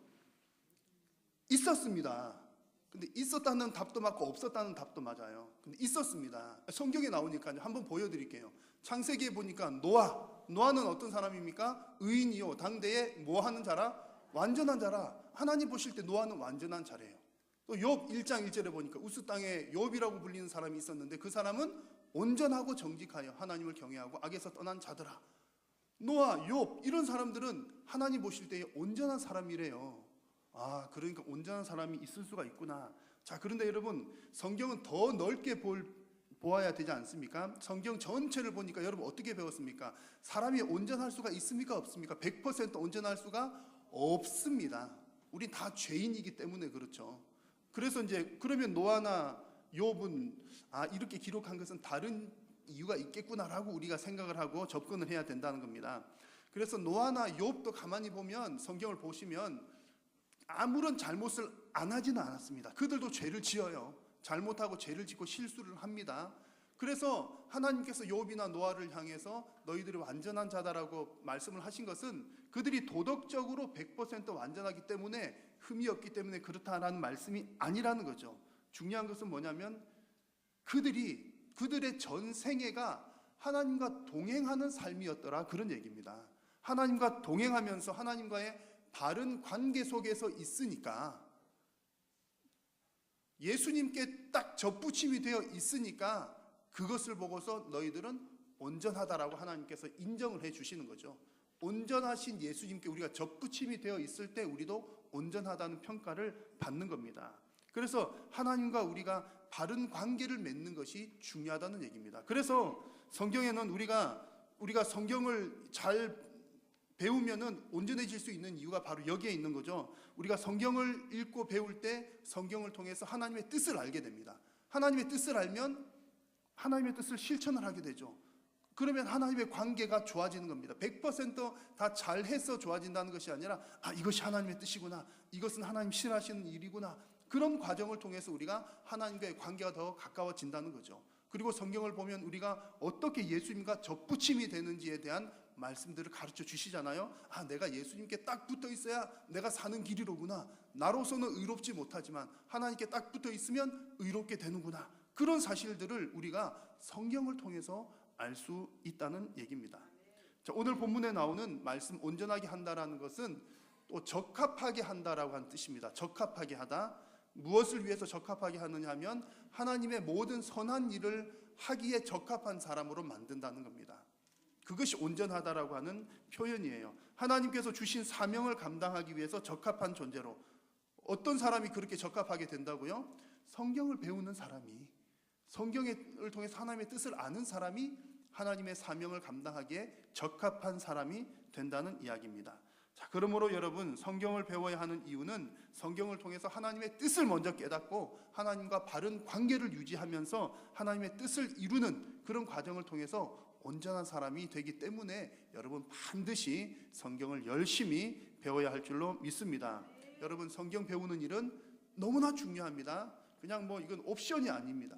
있었습니다. 근데 있었다는 답도 맞고 없었다는 답도 맞아요. 근데 있었습니다. 성경에 나오니까 한번 보여드릴게요. 창세기에 보니까 노아는 어떤 사람입니까? 의인이요. 당대에 뭐 하는 자라? 완전한 자라. 하나님 보실 때 노아는 완전한 자래요. 또 욥 1장 1절에 보니까 우스 땅에 욥이라고 불리는 사람이 있었는데 그 사람은 온전하고 정직하여 하나님을 경외하고 악에서 떠난 자더라. 노아, 욥 이런 사람들은 하나님 보실 때 온전한 사람이래요. 아, 그러니까 온전한 사람이 있을 수가 있구나. 자, 그런데 여러분, 성경은 더 넓게 보아야 되지 않습니까? 성경 전체를 보니까 여러분 어떻게 배웠습니까? 사람이 온전할 수가 있습니까? 없습니까? 100% 온전할 수가 없습니다. 우리 다 죄인이기 때문에 그렇죠. 그래서 이제 그러면 노아나 욥은 이렇게 기록한 것은 다른 이유가 있겠구나라고 우리가 생각을 하고 접근을 해야 된다는 겁니다. 그래서 노아나 욥도 가만히 보면 성경을 보시면 아무런 잘못을 안 하지는 않았습니다. 그들도 죄를 지어요. 잘못하고 죄를 짓고 실수를 합니다. 그래서 하나님께서 욥이나 노아를 향해서 너희들이 완전한 자다라고 말씀을 하신 것은 그들이 도덕적으로 100% 완전하기 때문에 흠이 없기 때문에 그렇다라는 말씀이 아니라는 거죠. 중요한 것은 뭐냐면 그들의 전 생애가 하나님과 동행하는 삶이었더라, 그런 얘기입니다. 하나님과 동행하면서 하나님과의 바른 관계 속에서 있으니까, 예수님께 딱 접붙임이 되어 있으니까 그것을 보고서 너희들은 온전하다라고 하나님께서 인정을 해 주시는 거죠. 온전하신 예수님께 우리가 접붙임이 되어 있을 때 우리도 온전하다는 평가를 받는 겁니다. 그래서 하나님과 우리가 바른 관계를 맺는 것이 중요하다는 얘기입니다. 그래서 성경에는 우리가 성경을 잘 배우면은 온전해질 수 있는 이유가 바로 여기에 있는 거죠. 우리가 성경을 읽고 배울 때 성경을 통해서 하나님의 뜻을 알게 됩니다. 하나님의 뜻을 알면 하나님의 뜻을 실천을 하게 되죠. 그러면 하나님의 관계가 좋아지는 겁니다. 100% 잘해서 좋아진다는 것이 아니라 이것이 하나님의 뜻이구나, 이것은 하나님 싫어하시는 일이구나, 그런 과정을 통해서 우리가 하나님과의 관계가 더 가까워진다는 거죠. 그리고 성경을 보면 우리가 어떻게 예수님과 접붙임이 되는지에 대한 말씀들을 가르쳐 주시잖아요. 내가 예수님께 딱 붙어 있어야 내가 사는 길이로구나. 나로서는 의롭지 못하지만 하나님께 딱 붙어 있으면 의롭게 되는구나. 그런 사실들을 우리가 성경을 통해서 알 수 있다는 얘기입니다. 자, 오늘 본문에 나오는 말씀 온전하게 한다라는 것은 또 적합하게 한다라고 하는 뜻입니다. 적합하게 하다. 무엇을 위해서 적합하게 하느냐 하면 하나님의 모든 선한 일을 하기에 적합한 사람으로 만든다는 겁니다. 그것이 온전하다라고 하는 표현이에요. 하나님께서 주신 사명을 감당하기 위해서 적합한 존재로. 어떤 사람이 그렇게 적합하게 된다고요? 성경을 배우는 사람이, 성경을 통해서 하나님의 뜻을 아는 사람이 하나님의 사명을 감당하기에 적합한 사람이 된다는 이야기입니다. 자, 그러므로 여러분, 성경을 배워야 하는 이유는 성경을 통해서 하나님의 뜻을 먼저 깨닫고 하나님과 바른 관계를 유지하면서 하나님의 뜻을 이루는 그런 과정을 통해서 온전한 사람이 되기 때문에 여러분 반드시 성경을 열심히 배워야 할 줄로 믿습니다. 여러분, 성경 배우는 일은 너무나 중요합니다. 그냥 이건 옵션이 아닙니다.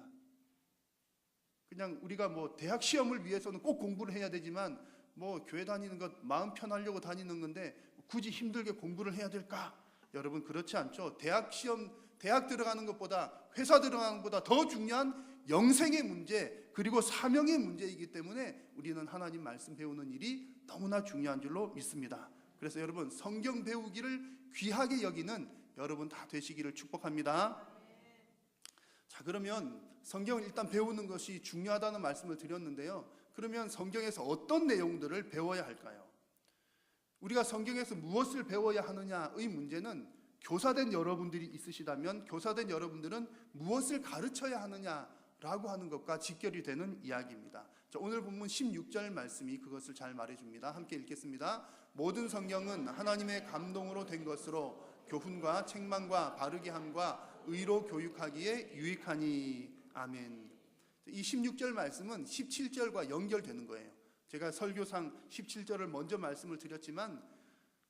그냥 우리가 대학 시험을 위해서는 꼭 공부를 해야 되지만 교회 다니는 것 마음 편하려고 다니는 건데 굳이 힘들게 공부를 해야 될까? 여러분, 그렇지 않죠. 대학 들어가는 것보다, 회사 들어가는 것보다 더 중요한 영생의 문제, 그리고 사명의 문제이기 때문에 우리는 하나님 말씀 배우는 일이 너무나 중요한 줄로 믿습니다. 그래서 여러분, 성경 배우기를 귀하게 여기는 여러분 다 되시기를 축복합니다. 자, 그러면 성경을 일단 배우는 것이 중요하다는 말씀을 드렸는데요. 그러면 성경에서 어떤 내용들을 배워야 할까요? 우리가 성경에서 무엇을 배워야 하느냐의 문제는, 교사된 여러분들이 있으시다면 교사된 여러분들은 무엇을 가르쳐야 하느냐라고 하는 것과 직결이 되는 이야기입니다. 자, 오늘 본문 16절 말씀이 그것을 잘 말해줍니다. 함께 읽겠습니다. 모든 성경은 하나님의 감동으로 된 것으로 교훈과 책망과 바르게 함과 의로 교육하기에 유익하니. 아멘. 이 16절 말씀은 17절과 연결되는 거예요. 제가 설교상 17절을 먼저 말씀을 드렸지만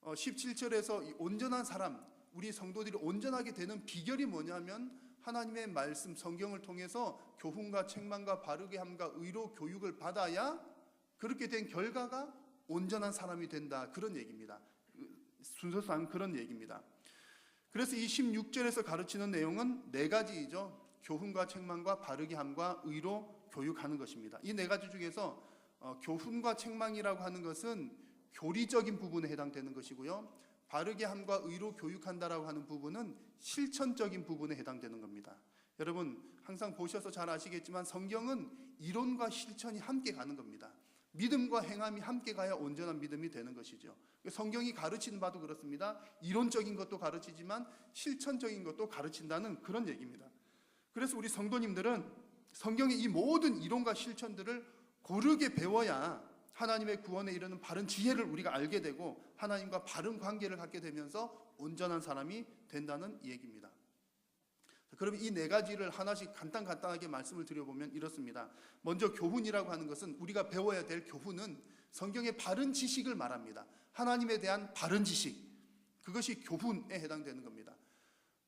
17절에서 이 온전한 사람, 우리 성도들이 온전하게 되는 비결이 뭐냐면 하나님의 말씀, 성경을 통해서 교훈과 책망과 바르게 함과 의로 교육을 받아야 그렇게 된 결과가 온전한 사람이 된다, 그런 얘기입니다. 순서상 그런 얘기입니다. 그래서 이 16절에서 가르치는 내용은 네 가지이죠. 교훈과 책망과 바르게 함과 의로 교육하는 것입니다. 이 네 가지 중에서 교훈과 책망이라고 하는 것은 교리적인 부분에 해당되는 것이고요. 바르게 함과 의로 교육한다라고 하는 부분은 실천적인 부분에 해당되는 겁니다. 여러분, 항상 보셔서 잘 아시겠지만 성경은 이론과 실천이 함께 가는 겁니다. 믿음과 행함이 함께 가야 온전한 믿음이 되는 것이죠. 성경이 가르치는 바도 그렇습니다. 이론적인 것도 가르치지만 실천적인 것도 가르친다는 그런 얘기입니다. 그래서 우리 성도님들은 성경의 이 모든 이론과 실천들을 고르게 배워야 하나님의 구원에 이르는 바른 지혜를 우리가 알게 되고 하나님과 바른 관계를 갖게 되면서 온전한 사람이 된다는 얘기입니다. 그럼 이 네 가지를 하나씩 간단하게 말씀을 드려보면 이렇습니다. 먼저 교훈이라고 하는 것은, 우리가 배워야 될 교훈은 성경의 바른 지식을 말합니다. 하나님에 대한 바른 지식, 그것이 교훈에 해당되는 겁니다.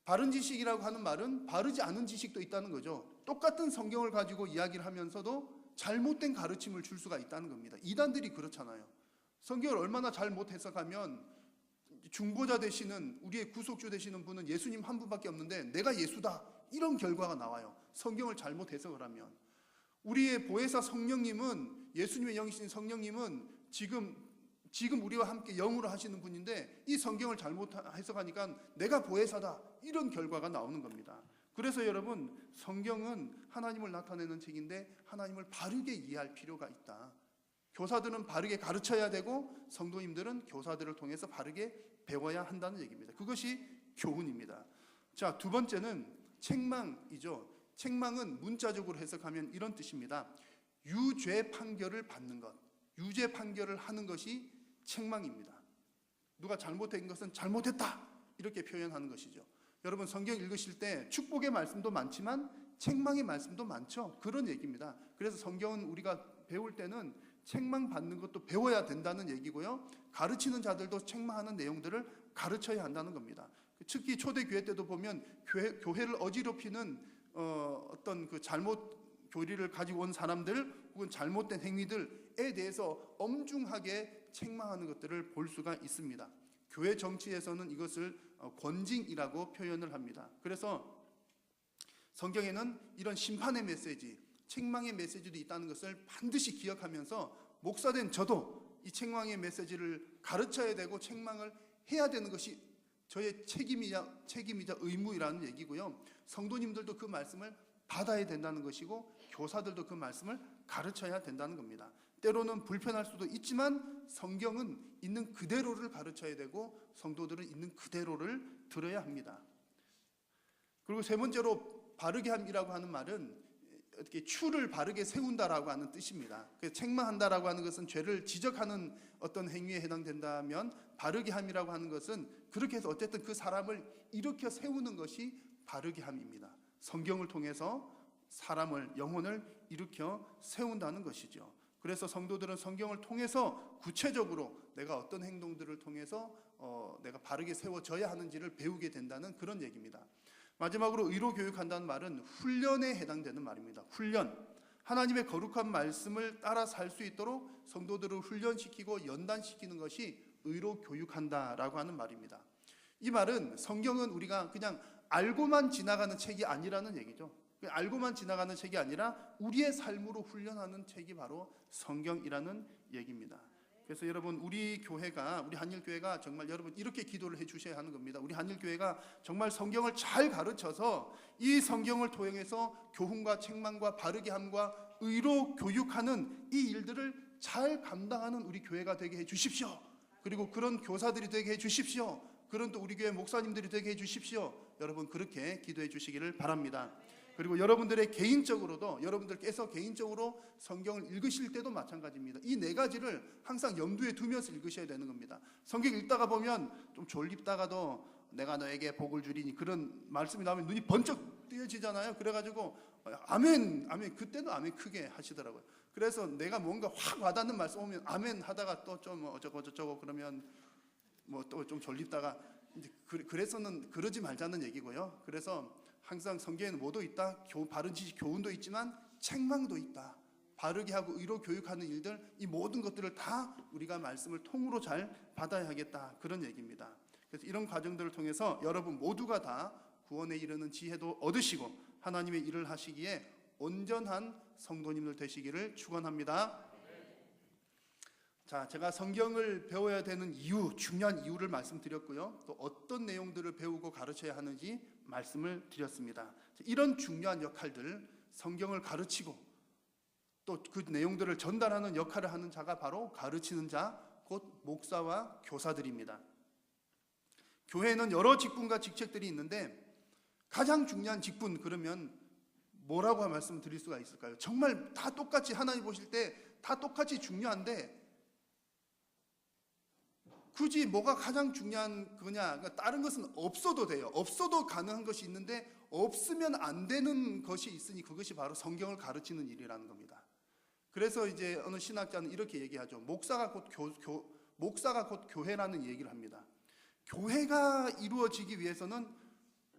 바른 지식이라고 하는 말은 바르지 않은 지식도 있다는 거죠. 똑같은 성경을 가지고 이야기를 하면서도 잘못된 가르침을 줄 수가 있다는 겁니다. 이단들이 그렇잖아요. 성경을 얼마나 잘못 해석하면 중보자 되시는, 우리의 구속주 되시는 분은 예수님 한 분밖에 없는데 내가 예수다, 이런 결과가 나와요. 성경을 잘못 해석을 하면. 우리의 보혜사 성령님은, 예수님의 영이신 성령님은 지금 우리와 함께 영으로 하시는 분인데 이 성경을 잘못 해석하니까 내가 보혜사다, 이런 결과가 나오는 겁니다. 그래서 여러분, 성경은 하나님을 나타내는 책인데 하나님을 바르게 이해할 필요가 있다. 교사들은 바르게 가르쳐야 되고 성도님들은 교사들을 통해서 바르게 배워야 한다는 얘기입니다. 그것이 교훈입니다. 자, 두 번째는 책망이죠. 책망은 문자적으로 해석하면 이런 뜻입니다. 유죄 판결을 받는 것, 유죄 판결을 하는 것이 책망입니다. 누가 잘못된 것은 잘못했다, 이렇게 표현하는 것이죠. 여러분, 성경 읽으실 때 축복의 말씀도 많지만 책망의 말씀도 많죠. 그런 얘기입니다. 그래서 성경은 우리가 배울 때는 책망 받는 것도 배워야 된다는 얘기고요. 가르치는 자들도 책망하는 내용들을 가르쳐야 한다는 겁니다. 특히 초대교회 때도 보면 교회를 어지럽히는 어떤 그 잘못 교리를 가지고 온 사람들 혹은 잘못된 행위들에 대해서 엄중하게 책망하는 것들을 볼 수가 있습니다. 교회 정치에서는 이것을 권징이라고 표현을 합니다. 그래서 성경에는 이런 심판의 메시지, 책망의 메시지도 있다는 것을 반드시 기억하면서 목사된 저도 이 책망의 메시지를 가르쳐야 되고 책망을 해야 되는 것이 저의 책임이자 의무이라는 얘기고요. 성도님들도 그 말씀을 받아야 된다는 것이고 교사들도 그 말씀을 가르쳐야 된다는 겁니다. 때로는 불편할 수도 있지만 성경은 있는 그대로를 가르쳐야 되고 성도들은 있는 그대로를 들어야 합니다. 그리고 세 번째로 바르게 함이라고 하는 말은 어떻게 추를 바르게 세운다라고 하는 뜻입니다. 책망한다라고 하는 것은 죄를 지적하는 어떤 행위에 해당된다면 바르게 함이라고 하는 것은 그렇게 해서 어쨌든 그 사람을 일으켜 세우는 것이 바르게 함입니다. 성경을 통해서 사람을 영혼을 일으켜 세운다는 것이죠. 그래서 성도들은 성경을 통해서 구체적으로 내가 어떤 행동들을 통해서 내가 바르게 세워져야 하는지를 배우게 된다는 그런 얘기입니다. 마지막으로 의로 교육한다는 말은 훈련에 해당되는 말입니다. 훈련. 하나님의 거룩한 말씀을 따라 살 수 있도록 성도들을 훈련시키고 연단시키는 것이 의로 교육한다라고 하는 말입니다. 이 말은 성경은 우리가 그냥 알고만 지나가는 책이 아니라는 얘기죠. 알고만 지나가는 책이 아니라 우리의 삶으로 훈련하는 책이 바로 성경이라는 얘기입니다. 그래서 여러분 우리 한일교회가 정말 여러분 이렇게 기도를 해주셔야 하는 겁니다. 우리 한일교회가 정말 성경을 잘 가르쳐서 이 성경을 통해서 교훈과 책망과 바르게 함과 의로 교육하는 이 일들을 잘 감당하는 우리 교회가 되게 해주십시오. 그리고 그런 교사들이 되게 해주십시오. 그런 또 우리 교회 목사님들이 되게 해주십시오. 여러분 그렇게 기도해 주시기를 바랍니다. 그리고 여러분들께서 개인적으로 성경을 읽으실 때도 마찬가지입니다. 이 네 가지를 항상 염두에 두면서 읽으셔야 되는 겁니다. 성경 읽다가 보면 좀 졸립다가도 내가 너에게 복을 주리니 그런 말씀이 나오면 눈이 번쩍 뜨여지잖아요. 그래가지고 아멘, 그때도 아멘 크게 하시더라고요. 그래서 내가 뭔가 확 와닿는 말씀 오면 아멘 하다가 또 좀 어쩌고 그러면 뭐 또 좀 졸립다가 이제 그래서는 그러지 말자는 얘기고요. 그래서 항상 성경에는 뭐도 있다. 바른 지식 교훈도 있지만 책망도 있다. 바르게 하고 의로 교육하는 일들, 이 모든 것들을 다 우리가 말씀을 통으로 잘 받아야 하겠다. 그런 얘기입니다. 그래서 이런 과정들을 통해서 여러분 모두가 다 구원에 이르는 지혜도 얻으시고 하나님의 일을 하시기에 온전한 성도님들 되시기를 축원합니다. 자, 제가 성경을 배워야 되는 이유, 중요한 이유를 말씀드렸고요. 또 어떤 내용들을 배우고 가르쳐야 하는지 말씀을 드렸습니다. 이런 중요한 역할들, 성경을 가르치고 또 그 내용들을 전달하는 역할을 하는 자가 바로 가르치는 자, 곧 목사와 교사들입니다. 교회에는 여러 직분과 직책들이 있는데 가장 중요한 직분 그러면 뭐라고 말씀드릴 수가 있을까요? 정말 다 똑같이 하나님 보실 때 다 똑같이 중요한데 굳이 뭐가 가장 중요한 거냐? 그러니까 다른 것은 없어도 돼요. 없어도 가능한 것이 있는데 없으면 안 되는 것이 있으니 그것이 바로 성경을 가르치는 일이라는 겁니다. 그래서 이제 어느 신학자는 이렇게 얘기하죠. 목사가 곧 교회라는 얘기를 합니다. 교회가 이루어지기 위해서는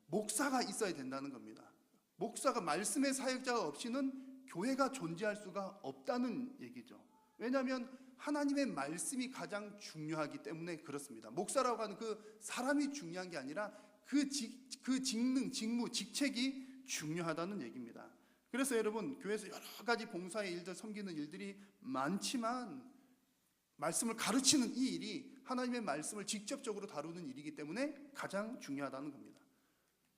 목사가 있어야 된다는 겁니다. 목사가 말씀의 사역자가 없이는 교회가 존재할 수가 없다는 얘기죠. 왜냐하면 하나님의 말씀이 가장 중요하기 때문에 그렇습니다. 목사라고 하는 그 사람이 중요한 게 아니라 그 직능, 직무, 직책이 중요하다는 얘기입니다. 그래서 여러분 교회에서 여러 가지 봉사의 일들, 섬기는 일들이 많지만 말씀을 가르치는 이 일이 하나님의 말씀을 직접적으로 다루는 일이기 때문에 가장 중요하다는 겁니다.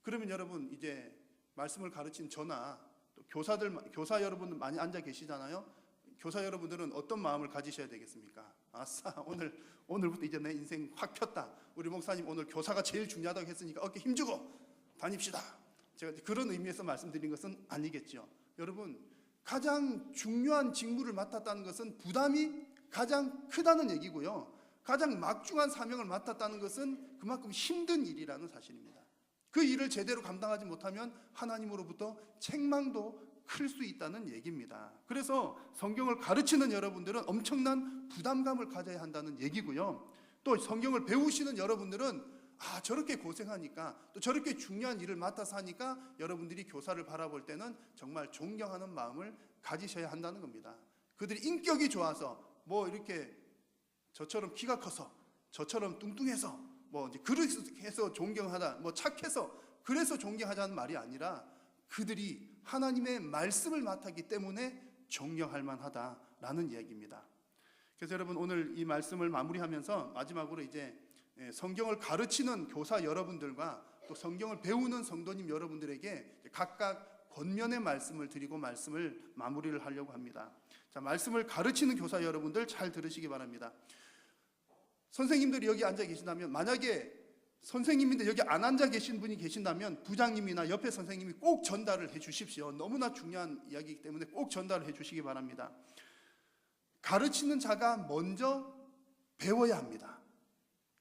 그러면 여러분 이제 말씀을 가르친 저나 또 교사 여러분 많이 앉아 계시잖아요. 교사 여러분들은 어떤 마음을 가지셔야 되겠습니까? 아싸, 오늘부터 이제 내 인생 확 폈다. 우리 목사님 오늘 교사가 제일 중요하다고 했으니까 어깨 힘주고 다닙시다. 제가 그런 의미에서 말씀드린 것은 아니겠죠. 여러분, 가장 중요한 직무를 맡았다는 것은 부담이 가장 크다는 얘기고요. 가장 막중한 사명을 맡았다는 것은 그만큼 힘든 일이라는 사실입니다. 그 일을 제대로 감당하지 못하면 하나님으로부터 책망도 클 수 있다는 얘기입니다. 그래서 성경을 가르치는 여러분들은 엄청난 부담감을 가져야 한다는 얘기고요. 또 성경을 배우시는 여러분들은 저렇게 고생하니까 또 저렇게 중요한 일을 맡아서 하니까 여러분들이 교사를 바라볼 때는 정말 존경하는 마음을 가지셔야 한다는 겁니다. 그들이 인격이 좋아서 뭐 이렇게 저처럼 키가 커서 저처럼 뚱뚱해서 뭐 이제 그래서 존경하다, 뭐 착해서 그래서 존경하자는 말이 아니라 그들이 하나님의 말씀을 맡았기 때문에 존경할 만하다라는 이야기입니다. 그래서 여러분 오늘 이 말씀을 마무리하면서 마지막으로 이제 성경을 가르치는 교사 여러분들과 또 성경을 배우는 성도님 여러분들에게 각각 권면의 말씀을 드리고 말씀을 마무리를 하려고 합니다. 자, 말씀을 가르치는 교사 여러분들 잘 들으시기 바랍니다. 선생님들이 여기 앉아 계신다면, 만약에 선생님인데 여기 안 앉아 계신 분이 계신다면 부장님이나 옆에 선생님이 꼭 전달을 해 주십시오. 너무나 중요한 이야기이기 때문에 꼭 전달을 해 주시기 바랍니다. 가르치는 자가 먼저 배워야 합니다.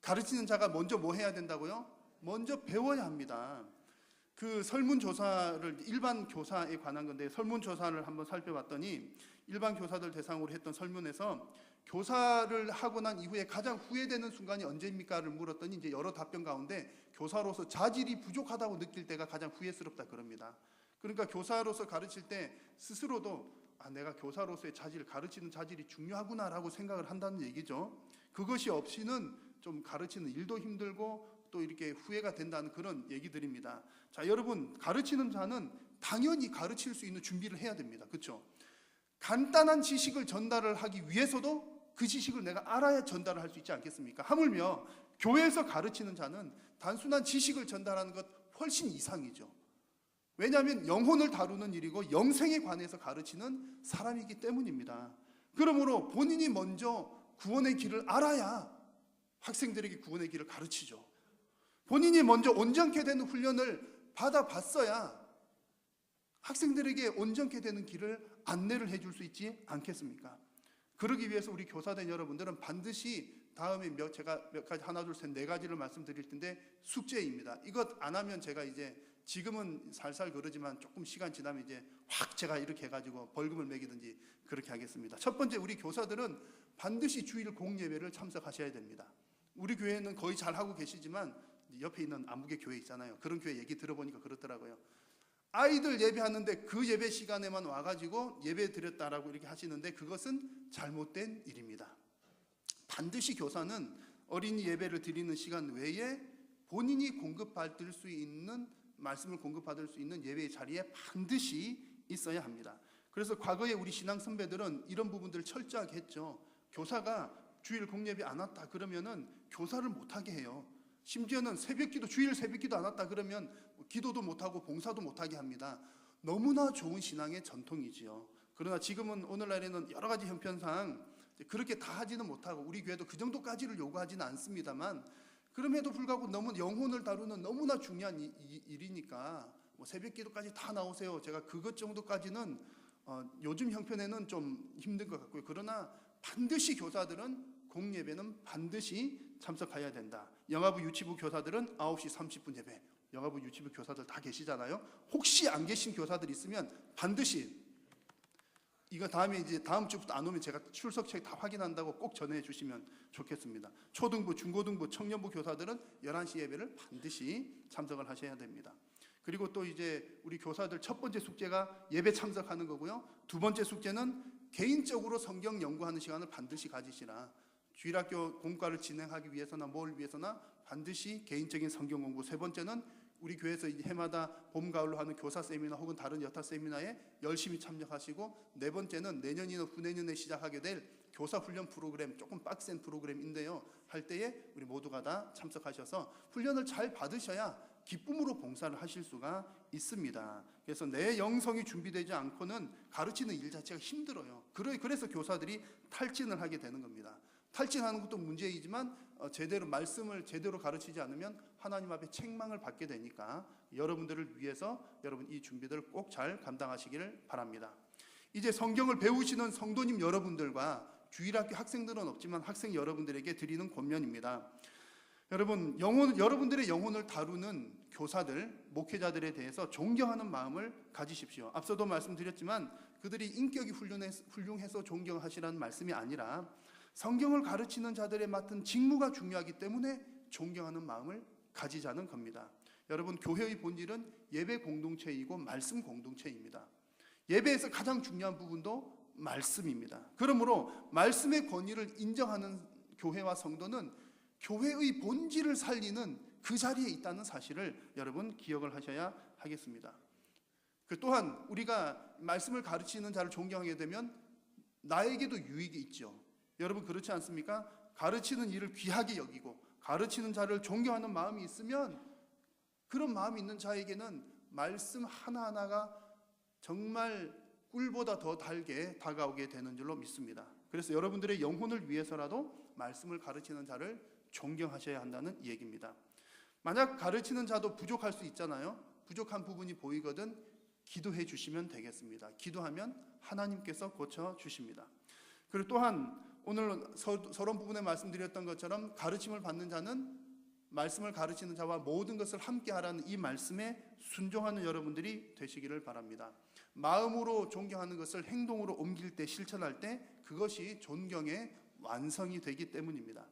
가르치는 자가 먼저 뭐 해야 된다고요? 먼저 배워야 합니다. 그 설문조사를, 일반 교사에 관한 건데 설문조사를 한번 살펴봤더니 일반 교사들 대상으로 했던 설문에서 교사를 하고 난 이후에 가장 후회되는 순간이 언제입니까를 물었더니 이제 여러 답변 가운데 교사로서 자질이 부족하다고 느낄 때가 가장 후회스럽다 그럽니다. 그러니까 교사로서 가르칠 때 스스로도 내가 교사로서의 자질, 가르치는 자질이 중요하구나라고 생각을 한다는 얘기죠. 그것이 없이는 좀 가르치는 일도 힘들고 또 이렇게 후회가 된다는 그런 얘기들입니다. 자, 여러분, 가르치는 자는 당연히 가르칠 수 있는 준비를 해야 됩니다. 그렇죠? 간단한 지식을 전달을 하기 위해서도 그 지식을 내가 알아야 전달을 할 수 있지 않겠습니까? 하물며 교회에서 가르치는 자는 단순한 지식을 전달하는 것 훨씬 이상이죠. 왜냐하면 영혼을 다루는 일이고 영생에 관해서 가르치는 사람이기 때문입니다. 그러므로 본인이 먼저 구원의 길을 알아야 학생들에게 구원의 길을 가르치죠. 본인이 먼저 온전케 되는 훈련을 받아봤어야 학생들에게 온전케 되는 길을 안내를 해줄 수 있지 않겠습니까? 그러기 위해서 우리 교사된 여러분들은 반드시 다음에 제가 몇 가지, 하나 둘 셋 네 가지를 말씀드릴 텐데 숙제입니다. 이것 안 하면 제가 이제 지금은 살살 그러지만 조금 시간 지나면 이제 확 제가 이렇게 해가지고 벌금을 매기든지 그렇게 하겠습니다. 첫 번째, 우리 교사들은 반드시 주일 공예배를 참석하셔야 됩니다. 우리 교회는 거의 잘 하고 계시지만 옆에 있는 안부계 교회 있잖아요. 그런 교회 얘기 들어보니까 그렇더라고요. 아이들 예배하는데 그 예배 시간에만 와가지고 예배 드렸다라고 이렇게 하시는데 그것은 잘못된 일입니다. 반드시 교사는 어린이 예배를 드리는 시간 외에 본인이 공급받을 수 있는, 말씀을 공급받을 수 있는 예배의 자리에 반드시 있어야 합니다. 그래서 과거에 우리 신앙 선배들은 이런 부분들을 철저하게 했죠. 교사가 주일 공예배 안 왔다 그러면은 교사를 못하게 해요. 심지어는 새벽기도, 주일 새벽기도 안 왔다 그러면 기도도 못하고 봉사도 못하게 합니다. 너무나 좋은 신앙의 전통이지요. 그러나 지금은, 오늘날에는 여러 가지 형편상 그렇게 다 하지는 못하고 우리 교회도 그 정도까지를 요구하지는 않습니다만, 그럼에도 불구하고 너무 영혼을 다루는 너무나 중요한 일이니까 뭐 새벽기도까지 다 나오세요. 제가 그것 정도까지는 요즘 형편에는 좀 힘든 것 같고요. 그러나 반드시 교사들은 공예배는 반드시 참석해야 된다. 영아부 유치부 교사들은 9시 30분 예배. 영아부 유치부 교사들 다 계시잖아요. 혹시 안 계신 교사들 있으면 반드시, 이거 다음에 이제 다음 주부터 안 오면 제가 출석책 다 확인한다고 꼭 전해 주시면 좋겠습니다. 초등부, 중고등부, 청년부 교사들은 11시 예배를 반드시 참석을 하셔야 됩니다. 그리고 또 이제 우리 교사들 첫 번째 숙제가 예배 참석하는 거고요. 두 번째 숙제는 개인적으로 성경 연구하는 시간을 반드시 가지시라. 주일학교 공과를 진행하기 위해서나 뭘 위해서나 반드시 개인적인 성경 공부. 세 번째는 우리 교회에서 해마다 봄, 가을로 하는 교사 세미나 혹은 다른 여타 세미나에 열심히 참여하시고, 네 번째는 내년이나 후내년에 시작하게 될 교사 훈련 프로그램, 조금 빡센 프로그램인데요, 할 때에 우리 모두가 다 참석하셔서 훈련을 잘 받으셔야 기쁨으로 봉사를 하실 수가 있습니다. 그래서 내 영성이 준비되지 않고는 가르치는 일 자체가 힘들어요. 그래서 교사들이 탈진을 하게 되는 겁니다. 탈진하는 것도 문제이지만 제대로 말씀을 제대로 가르치지 않으면 하나님 앞에 책망을 받게 되니까 여러분들을 위해서 여러분 이 준비들을 꼭 잘 감당하시기를 바랍니다. 이제 성경을 배우시는 성도님 여러분들과 주일학교 학생들은 없지만 학생 여러분들에게 드리는 권면입니다. 여러분, 여러분들의 영혼을 다루는 교사들, 목회자들에 대해서 존경하는 마음을 가지십시오. 앞서도 말씀드렸지만 그들이 인격이 훌륭해서 존경하시라는 말씀이 아니라 성경을 가르치는 자들의 맡은 직무가 중요하기 때문에 존경하는 마음을 가지자는 겁니다. 여러분, 교회의 본질은 예배 공동체이고 말씀 공동체입니다. 예배에서 가장 중요한 부분도 말씀입니다. 그러므로 말씀의 권위를 인정하는 교회와 성도는 교회의 본질을 살리는 그 자리에 있다는 사실을 여러분 기억을 하셔야 하겠습니다. 또한 우리가 말씀을 가르치는 자를 존경하게 되면 나에게도 유익이 있죠. 여러분 그렇지 않습니까? 가르치는 일을 귀하게 여기고 가르치는 자를 존경하는 마음이 있으면 그런 마음이 있는 자에게는 말씀 하나하나가 정말 꿀보다 더 달게 다가오게 되는 줄로 믿습니다. 그래서 여러분들의 영혼을 위해서라도 말씀을 가르치는 자를 존경하셔야 한다는 얘기입니다. 만약 가르치는 자도 부족할 수 있잖아요. 부족한 부분이 보이거든 기도해 주시면 되겠습니다. 기도하면 하나님께서 고쳐 주십니다. 그리고 또한 오늘 서론 부분에 말씀드렸던 것처럼 가르침을 받는 자는 말씀을 가르치는 자와 모든 것을 함께 하라는 이 말씀에 순종하는 여러분들이 되시기를 바랍니다. 마음으로 존경하는 것을 행동으로 옮길 때, 실천할 때 그것이 존경의 완성이 되기 때문입니다.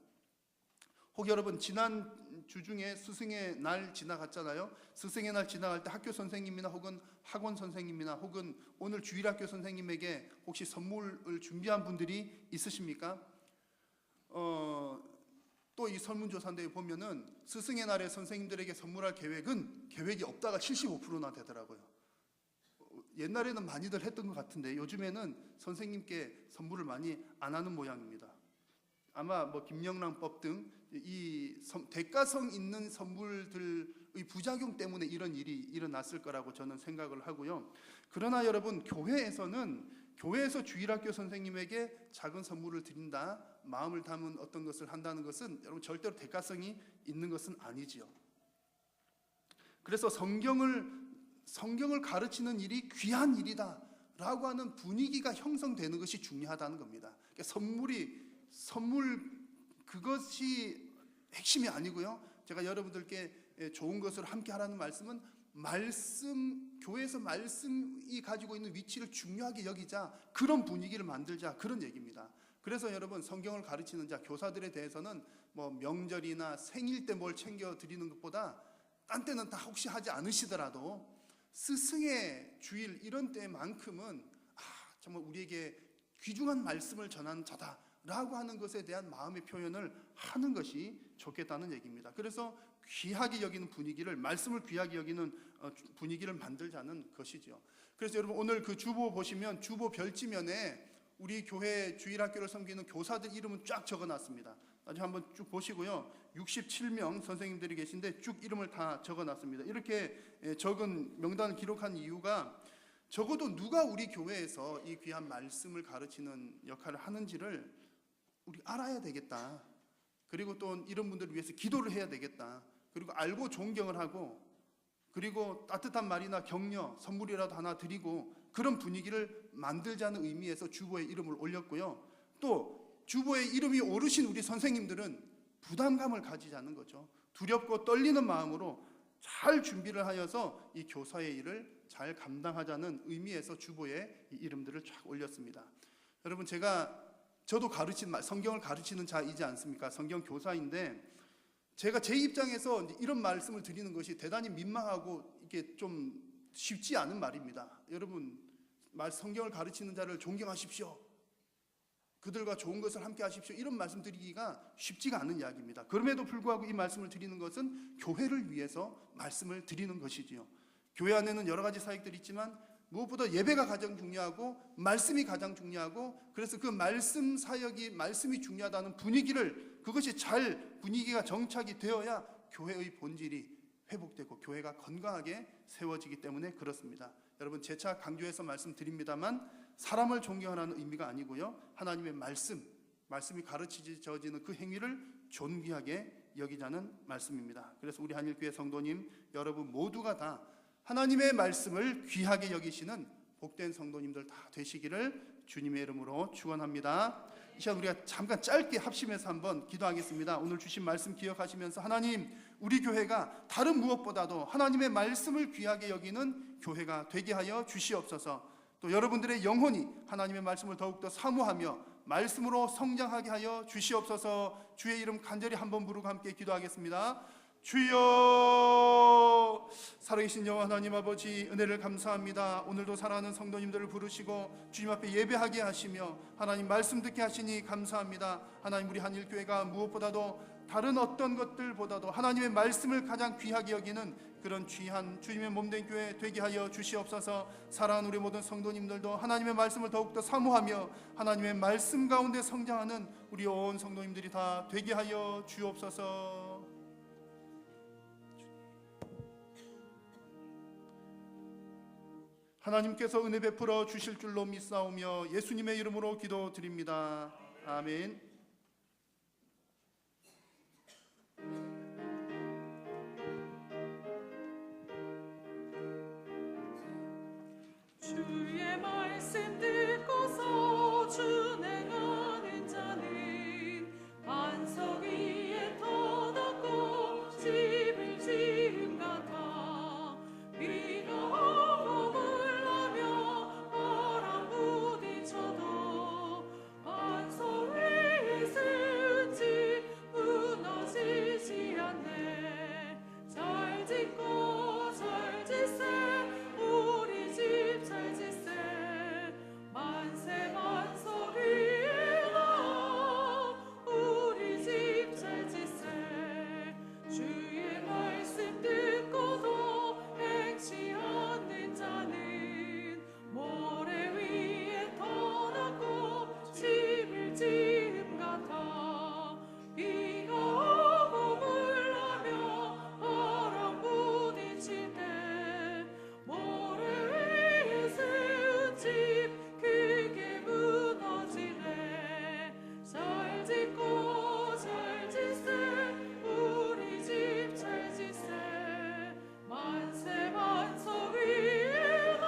혹 여러분 지난 주 중에 스승의 날 지나갔잖아요. 스승의 날 지나갈 때 학교 선생님이나 혹은 학원 선생님이나 혹은 오늘 주일학교 선생님에게 혹시 선물을 준비한 분들이 있으십니까? 또 이 설문조사인데 보면은 스승의 날에 선생님들에게 선물할 계획이 없다가 75%나 되더라고요. 옛날에는 많이들 했던 것 같은데 요즘에는 선생님께 선물을 많이 안 하는 모양입니다. 아마 뭐 김영란법 등 이 대가성 있는 선물들의 부작용 때문에 이런 일이 일어났을 거라고 저는 생각을 하고요. 그러나 여러분 교회에서 주일학교 선생님에게 작은 선물을 드린다, 마음을 담은 어떤 것을 한다는 것은 여러분 절대로 대가성이 있는 것은 아니지요. 그래서 성경을 가르치는 일이 귀한 일이다 라고 하는 분위기가 형성되는 것이 중요하다는 겁니다. 그러니까 선물 그것이 핵심이 아니고요. 제가 여러분들께 좋은 것을 함께 하라는 말씀은 교회에서 말씀이 가지고 있는 위치를 중요하게 여기자, 그런 분위기를 만들자, 그런 얘기입니다. 그래서 여러분 성경을 가르치는 자, 교사들에 대해서는 뭐 명절이나 생일 때 뭘 챙겨 드리는 것보다 딴 때는 다 혹시 하지 않으시더라도 스승의 주일 이런 때만큼은 정말 우리에게 귀중한 말씀을 전하는 자다라고 하는 것에 대한 마음의 표현을 하는 것이 좋겠다는 얘기입니다. 그래서 귀하게 여기는 분위기를, 말씀을 귀하게 여기는 분위기를 만들자는 것이죠. 그래서 여러분 오늘 그 주보 보시면 주보 별지면에 우리 교회 주일학교를 섬기는 교사들 이름은 쫙 적어놨습니다. 나중에 한번 쭉 보시고요. 67명 선생님들이 계신데 쭉 이름을 다 적어놨습니다. 이렇게 적은 명단을 기록한 이유가 적어도 누가 우리 교회에서 이 귀한 말씀을 가르치는 역할을 하는지를 우리 알아야 되겠다. 그리고 또 이런 분들을 위해서 기도를 해야 되겠다. 그리고 알고 존경을 하고, 그리고 따뜻한 말이나 격려, 선물이라도 하나 드리고 그런 분위기를 만들자는 의미에서 주보에 이름을 올렸고요. 또 주보에 이름이 오르신 우리 선생님들은 부담감을 가지자는 거죠. 두렵고 떨리는 마음으로 잘 준비를 하여서 이 교사의 일을 잘 감당하자는 의미에서 주보에 이 이름들을 쫙 올렸습니다. 여러분 저도 성경을 가르치는 자이지 않습니까? 성경 교사인데 제가 제 입장에서 이런 말씀을 드리는 것이 대단히 민망하고 이게 좀 쉽지 않은 말입니다. 여러분 성경을 가르치는 자를 존경하십시오. 그들과 좋은 것을 함께 하십시오. 이런 말씀 드리기가 쉽지가 않은 이야기입니다. 그럼에도 불구하고 이 말씀을 드리는 것은 교회를 위해서 말씀을 드리는 것이지요. 교회 안에는 여러 가지 사역들이 있지만 무엇보다 예배가 가장 중요하고 말씀이 가장 중요하고, 그래서 그 말씀 사역이, 말씀이 중요하다는 그것이 잘 분위기가 정착이 되어야 교회의 본질이 회복되고 교회가 건강하게 세워지기 때문에 그렇습니다. 여러분 재차 강조해서 말씀드립니다만 사람을 존경하라는 의미가 아니고요. 하나님의 말씀이 가르치져지는 그 행위를 존귀하게 여기자는 말씀입니다. 그래서 우리 한일교회 성도님 여러분 모두가 다 하나님의 말씀을 귀하게 여기시는 복된 성도님들 다 되시기를 주님의 이름으로 축원합니다. 이 시간 우리가 잠깐 짧게 합심해서 한번 기도하겠습니다. 오늘 주신 말씀 기억하시면서 하나님, 우리 교회가 다른 무엇보다도 하나님의 말씀을 귀하게 여기는 교회가 되게 하여 주시옵소서. 또 여러분들의 영혼이 하나님의 말씀을 더욱더 사모하며 말씀으로 성장하게 하여 주시옵소서. 주의 이름 간절히 한번 부르고 함께 기도하겠습니다. 주여, 살아계신 여호와 하나님 아버지, 은혜를 감사합니다. 오늘도 사랑하는 성도님들을 부르시고 주님 앞에 예배하게 하시며 하나님 말씀 듣게 하시니 감사합니다. 하나님, 우리 한일교회가 무엇보다도 다른 어떤 것들보다도 하나님의 말씀을 가장 귀하게 여기는 그 그런 귀한 주님의 몸된 교회 되게 하여 주시옵소서. 사랑하는 우리 모든 성도님들도 하나님의 말씀을 더욱더 사모하며 하나님의 말씀 가운데 성장하는 우리 온 성도님들이 다 되게 하여 주옵소서. 하나님께서 은혜 베풀어 주실 줄로 믿사오며 예수님의 이름으로 기도드립니다. 아멘. 주의 말씀 듣고서 준행하는 자는 반석 위에 터놓고 집을 지은 같아. 비가 오고 물나며 바람 부딪혀도 반석 위에 세운 집 무너지지 않네. 잘 짓고 잘 짓세 우리 집 잘 짓세. 만세 만석 위에 나 우리 집 잘 짓세. 주의 말씀 듣고도 행치 않는 자는 모래 위에 터놓고 집을 지음 같아. 비가 오고 물나며 바람 부딪힐 때 모래 위에 세운 집 크게 무너지네. 잘 짓고 잘 짓세 우리 집 잘 짓세. 만세 만석 위에 나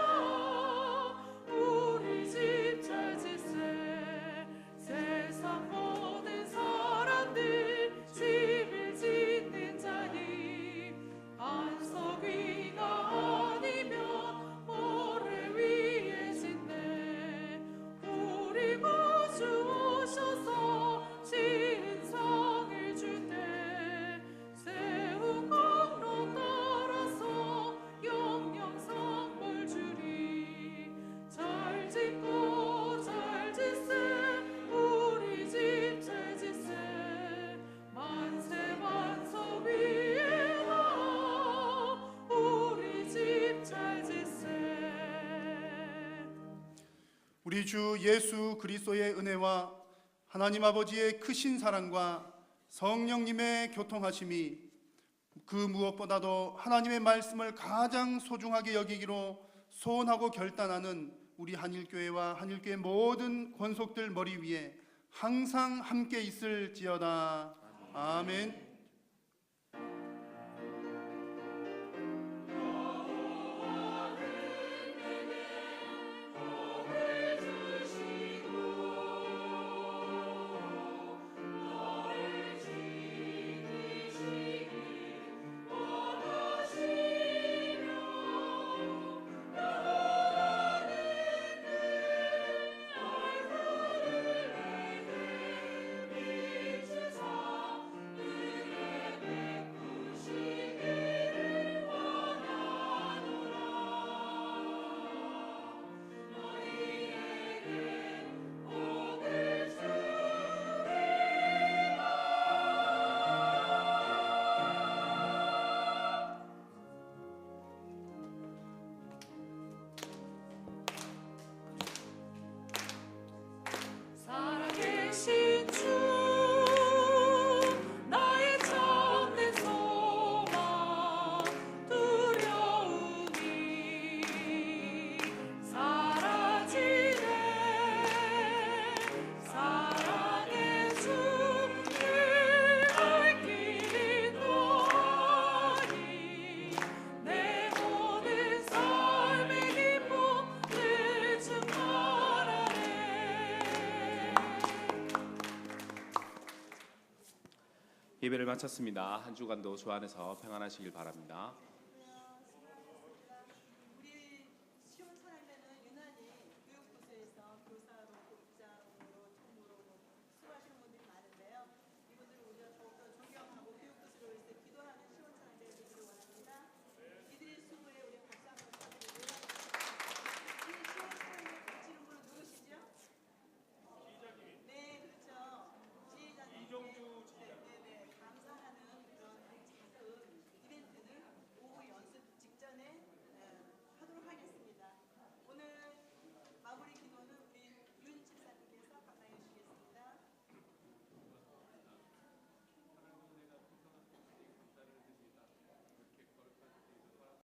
우리 집 잘 짓세. 세상 모든 사람들 집을 짓는 자니 반석 위가 아니면 모래 위에 짓네. 우리 구주 오셔서 지은 상을 줄 때 세운 공로 따라서 영영상 볼 주리. 잘 짓고 잘 짓세 우리 집 잘 짓세. 만세 만석 위에 나 우리 집 잘 짓세. 우리 주 예수 그리스도의 은혜와 하나님 아버지의 크신 사랑과 성령님의 교통하심이 그 무엇보다도 하나님의 말씀을 가장 소중하게 여기기로 소원하고 결단하는 우리 한일교회와 한일교회 모든 권속들 머리 위에 항상 함께 있을지어다. 아멘. 살아계신 주 나의 참된 소망 두려움이 사라지네. 사랑의 주를 알길 인도하니 내 모든 삶의 기쁨 늘 충만하네. 예배를 마쳤습니다. 한 주간도 주 안에서 평안하시길 바랍니다.